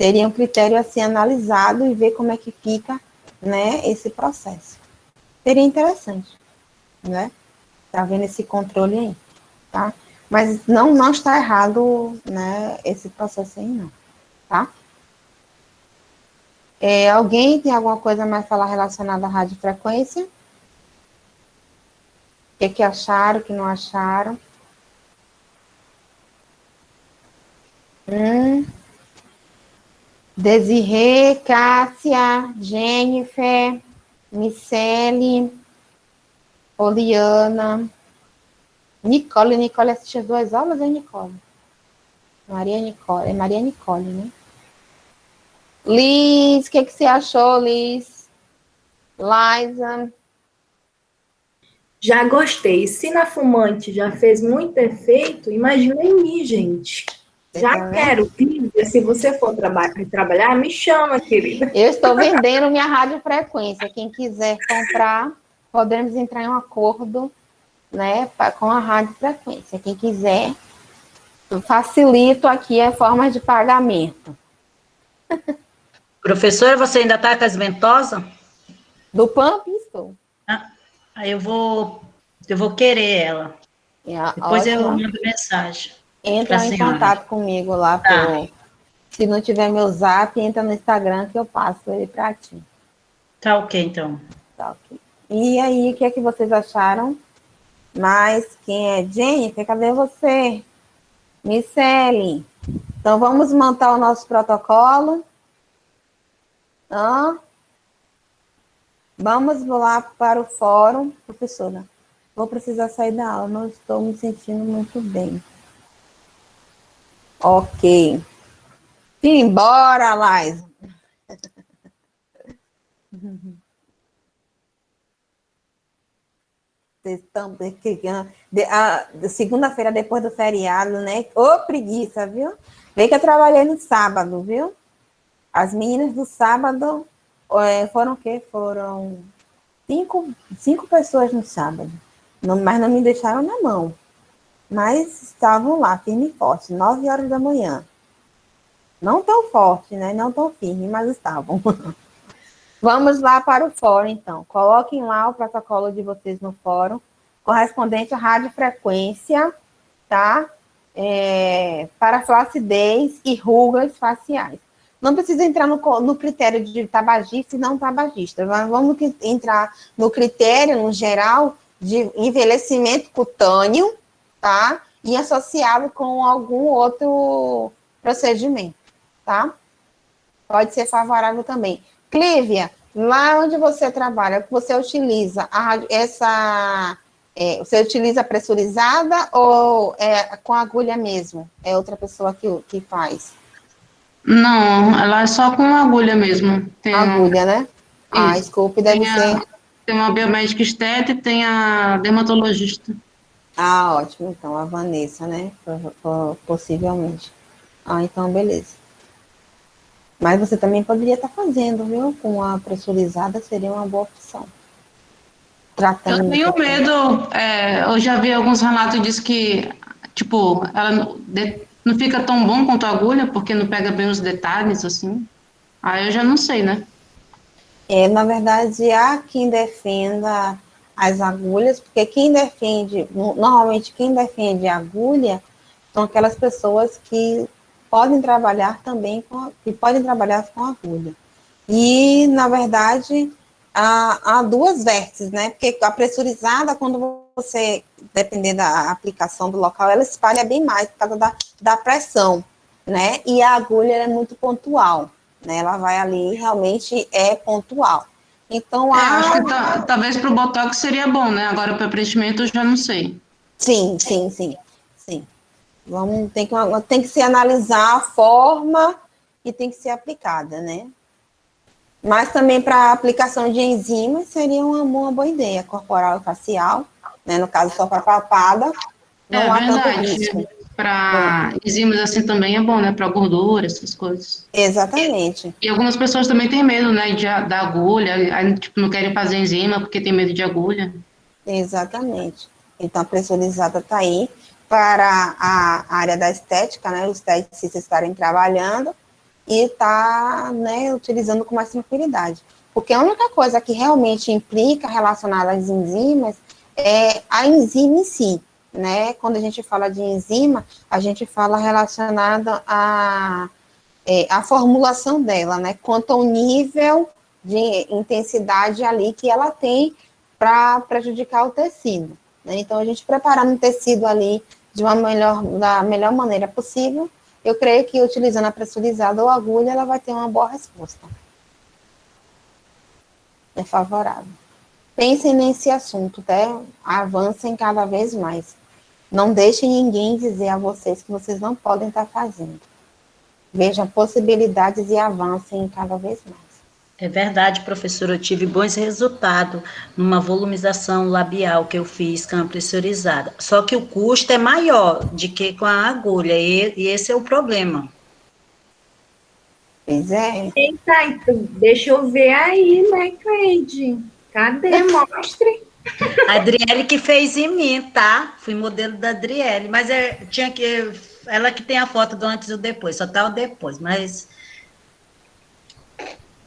Seria um critério a ser analisado e ver como é que fica, né, esse processo. Seria interessante, né? Tá vendo esse controle aí, tá? Mas não está errado, né, esse processo aí, não, tá? Alguém tem alguma coisa mais a falar relacionada à radiofrequência? O que acharam, o que não acharam? Desirê, Cássia, Jennifer, Micele, Poliana, Nicole assistiu as 2 aulas, é Nicole? Maria Nicole, né? Liz, o que você achou, Liz? Liza? Já gostei. Se na fumante já fez muito efeito, imagina em mim, gente. Já quero, filha. Se você for trabalhar, me chama, querida. Eu estou vendendo minha radiofrequência. Quem quiser comprar, podemos entrar em um acordo, né, com a radiofrequência. Quem quiser, eu facilito aqui a forma de pagamento. Professora, você ainda está com as ventosas? Do PAMP, estou. Aí eu vou querer ela. Depois eu mando mensagem. Entra em contato comigo lá. Se não tiver meu zap, entra no Instagram que eu passo ele para ti. Tá ok, então. Tá ok. E aí, o que é que vocês acharam? Mas quem é Jennifer? Cadê você? Micele? Então, vamos montar o nosso protocolo. Vamos lá para o fórum. Professora, vou precisar sair da aula, não estou me sentindo muito bem. Ok. Embora, Laís. Vocês estão... Segunda-feira, depois do feriado, né? Ô, preguiça, viu? Vê que eu trabalhei no sábado, viu? As meninas do sábado foram o quê? Foram cinco pessoas no sábado. Mas não me deixaram na mão. Mas estavam lá, firme e forte, 9 horas da manhã. Não tão forte, né? Não tão firme, mas estavam. Vamos lá para o fórum, então. Coloquem lá o protocolo de vocês no fórum, correspondente à radiofrequência, tá? Para flacidez e rugas faciais. Não precisa entrar no critério de tabagista e não tabagista. Vamos entrar no critério, no geral, de envelhecimento cutâneo, tá? E associado com algum outro procedimento, tá? Pode ser favorável também. Clívia, lá onde você trabalha, você utiliza você utiliza pressurizada ou com agulha mesmo? É outra pessoa que faz? Não, ela é só com agulha mesmo. Agulha, né? Isso. Desculpe, deve ser... Tem uma biomédica esteta e tem a dermatologista. Ótimo. Então, a Vanessa, né? Possivelmente. Então, beleza. Mas você também poderia estar fazendo, viu? Com a pressurizada seria uma boa opção. Eu tenho medo, eu já vi alguns relatos diz que, tipo, ela não fica tão bom quanto a agulha, porque não pega bem os detalhes, assim. Aí eu já não sei, né? Na verdade, há quem defenda as agulhas, porque normalmente quem defende a agulha são aquelas pessoas que podem trabalhar também com agulha. E, na verdade, há duas vértices, né? Porque a pressurizada, quando você, dependendo da aplicação do local, ela espalha bem mais por causa da pressão, né? E a agulha é muito pontual, né? Ela vai ali, realmente é pontual. Então, acho que talvez para o Botox seria bom, né? Agora, para preenchimento, eu já não sei. Sim. Tem que se analisar a forma que tem que ser aplicada, né? Mas também para aplicação de enzimas seria uma boa ideia, corporal e facial, né? No caso, só para papada, não há tanto risco. Para enzimas assim também é bom, né? Para gordura, essas coisas. Exatamente. E algumas pessoas também têm medo, né? Da agulha, aí, tipo, não querem fazer enzima porque tem medo de agulha. Exatamente. Então, a pressurizada está aí para a área da estética, né? Os esteticistas estarem trabalhando e né, utilizando com mais tranquilidade. Porque a única coisa que realmente implica relacionada às enzimas é a enzima em si, né? Quando a gente fala de enzima, a gente fala relacionada a formulação dela, né? Quanto ao nível de intensidade ali que ela tem para prejudicar o tecido, né? Então, a gente preparando o tecido ali da melhor maneira possível, eu creio que utilizando a pressurizada ou agulha, ela vai ter uma boa resposta. É favorável. Pensem nesse assunto, tá? Avancem cada vez mais. Não deixem ninguém dizer a vocês que vocês não podem estar fazendo. Vejam possibilidades e avancem cada vez mais. É verdade, professora, eu tive bons resultados numa volumização labial que eu fiz com a pressurizada. Só que o custo é maior do que com a agulha, e esse é o problema. Pois é. Eita, então, deixa eu ver aí, né, Cleide? Cadê? Mostre. A Adriele que fez em mim, tá? Fui modelo da Adriele, mas ela que tem a foto do antes e do depois, só tá o depois, mas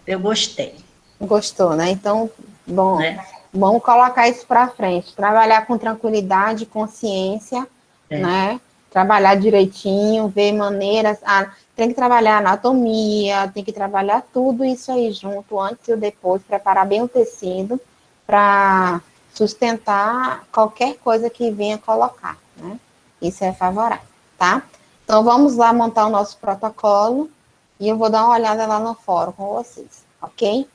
eu gostei. Gostou, né? Então, bom, vamos colocar isso para frente. Trabalhar com tranquilidade, consciência, né? Trabalhar direitinho, ver maneiras. Tem que trabalhar anatomia, tem que trabalhar tudo isso aí junto, antes e depois, preparar bem o tecido para sustentar qualquer coisa que venha colocar, né? Isso é favorável, tá? Então, vamos lá montar o nosso protocolo e eu vou dar uma olhada lá no fórum com vocês, ok?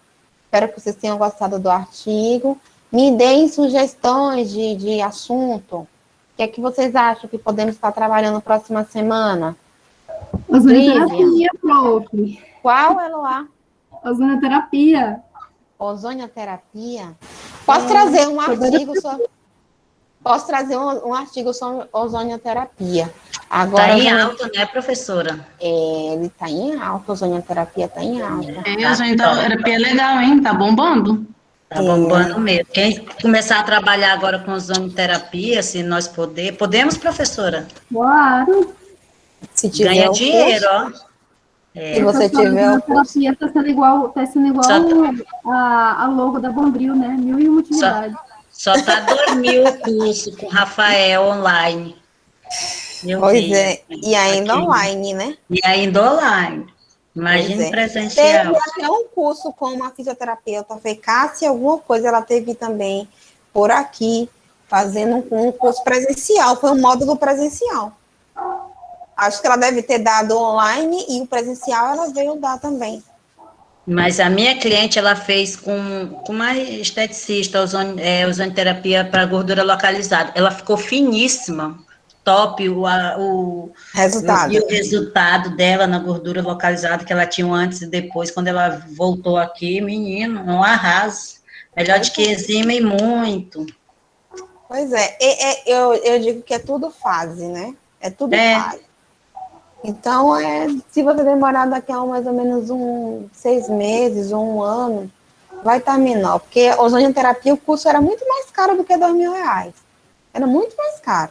Espero que vocês tenham gostado do artigo. Me deem sugestões de assunto. O que é que vocês acham que podemos estar trabalhando na próxima semana? Ozonioterapia, prof. Qual, Eloá? Ozonioterapia. Ozonioterapia? Posso trazer um artigo sobre... Posso trazer um artigo sobre ozonioterapia. Agora, Está em alta, né, professora? Ele está em alta, a ozonioterapia está em alta. A ozonioterapia é legal, hein? Tá bombando. Tá bombando mesmo. Quem começar a trabalhar agora com ozonioterapia, se nós podemos, professora? Claro. Se tiver ganha o dinheiro, curso, ó. Se você tiver o curso. Está sendo igual a logo da Bombril, né? 1001 utilidades. Só tá 2.000 o curso com Rafael online. Pois é, e ainda online, né? E ainda online. Imagina presencial. Teve até um curso com uma fisioterapeuta, foi Cássia, alguma coisa, ela teve também por aqui, fazendo um curso presencial, foi um módulo presencial. Acho que ela deve ter dado online e o presencial ela veio dar também. Mas a minha cliente, ela fez com uma esteticista, ozonioterapia para gordura localizada. Ela ficou finíssima, top, o resultado. E o resultado dela na gordura localizada, que ela tinha antes e depois, quando ela voltou aqui, menino, um arraso. Melhor de que enzima e muito. Pois é, eu digo que é tudo fase, né? É tudo fase. Então, se você demorar daqui a mais ou menos 6 meses ou 1 ano, vai estar menor. Porque a ozonioterapia, o curso era muito mais caro do que R$2.000. Era muito mais caro.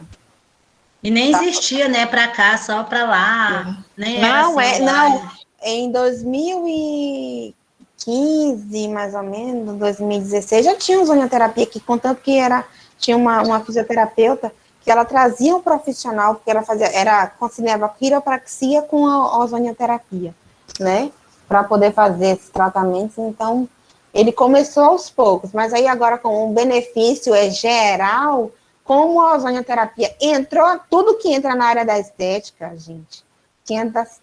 E nem existia, né, para cá, só para lá. Nem não, não. Em 2015, mais ou menos, 2016, já tinha ozonioterapia aqui, contanto que tinha uma fisioterapeuta que ela trazia um profissional, porque ela conciliava quiropraxia com a ozonioterapia, né? Para poder fazer esses tratamentos. Então, ele começou aos poucos, mas aí agora, com o benefício geral, como a ozonioterapia entrou, tudo que entra na área da estética, gente,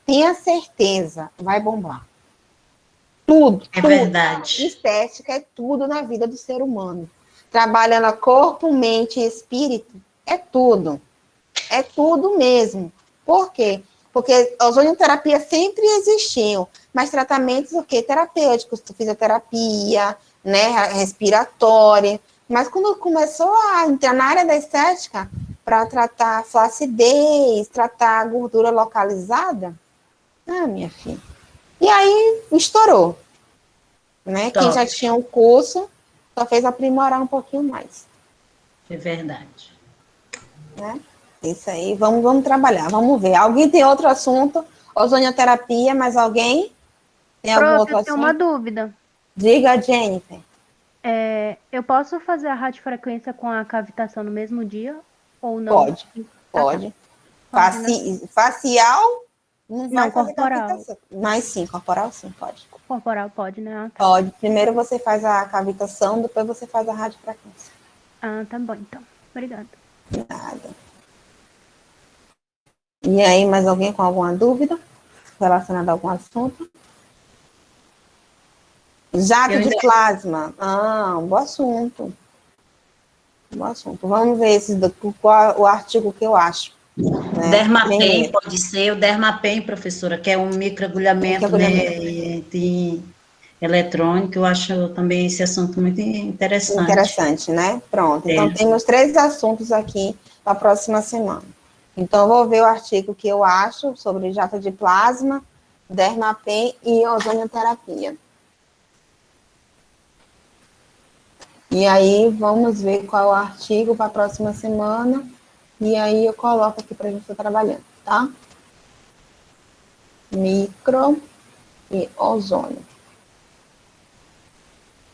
tenha certeza, vai bombar. Tudo. Verdade. Estética é tudo na vida do ser humano. Trabalhando corpo, mente e espírito, é tudo. É tudo mesmo. Por quê? Porque a ozonioterapia sempre existiu, mas tratamentos terapêuticos, fisioterapia, né, respiratória. Mas quando começou a entrar na área da estética, para tratar flacidez, tratar gordura localizada, minha filha. E aí estourou. Né? Quem já tinha um curso, só fez aprimorar um pouquinho mais. É verdade. Né? Isso aí, vamos trabalhar, vamos ver. Alguém tem outro assunto? Ozonioterapia, mais alguém? Tem algum outro assunto? Eu tenho uma dúvida. Diga, Jennifer. Eu posso fazer a radiofrequência com a cavitação no mesmo dia ou não? Pode. Facial não vai fazer corporal. cavitação. Mas sim, corporal sim, pode. Corporal pode, né? Pode. Primeiro você faz a cavitação, depois você faz a radiofrequência. Tá bom, então. Obrigada. Nada. E aí, mais alguém com alguma dúvida relacionada a algum assunto? Jato de plasma. Um bom assunto. Bom assunto. Vamos ver qual o artigo que eu acho. Né? Dermapen pode ser o Dermapen, professora, que é um microagulhamento, né, eletrônico. Eu acho também esse assunto muito interessante. Interessante, né? Pronto. Então, temos 3 assuntos aqui para a próxima semana. Então, eu vou ver o artigo que eu acho sobre jato de plasma, Dermapen e ozonioterapia. E aí, vamos ver qual é o artigo para a próxima semana. E aí, eu coloco aqui para a gente estar trabalhando, tá? Micro e ozônio.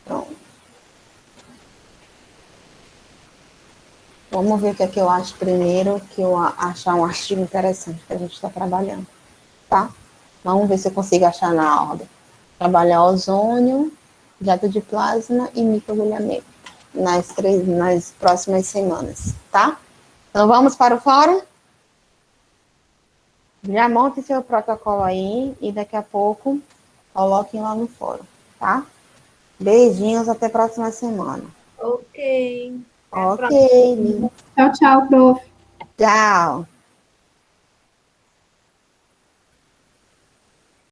Pronto. Vamos ver o que é que eu acho primeiro, que eu achar um artigo interessante que a gente está trabalhando, tá? Vamos ver se eu consigo achar na ordem. Trabalhar ozônio, jato de plasma e microagulhamento nas próximas semanas, tá? Então, vamos para o fórum? Já monte seu protocolo aí e daqui a pouco coloquem lá no fórum, tá? Beijinhos, até a próxima semana. Ok. Ok. Tchau, tchau, prof. Tchau.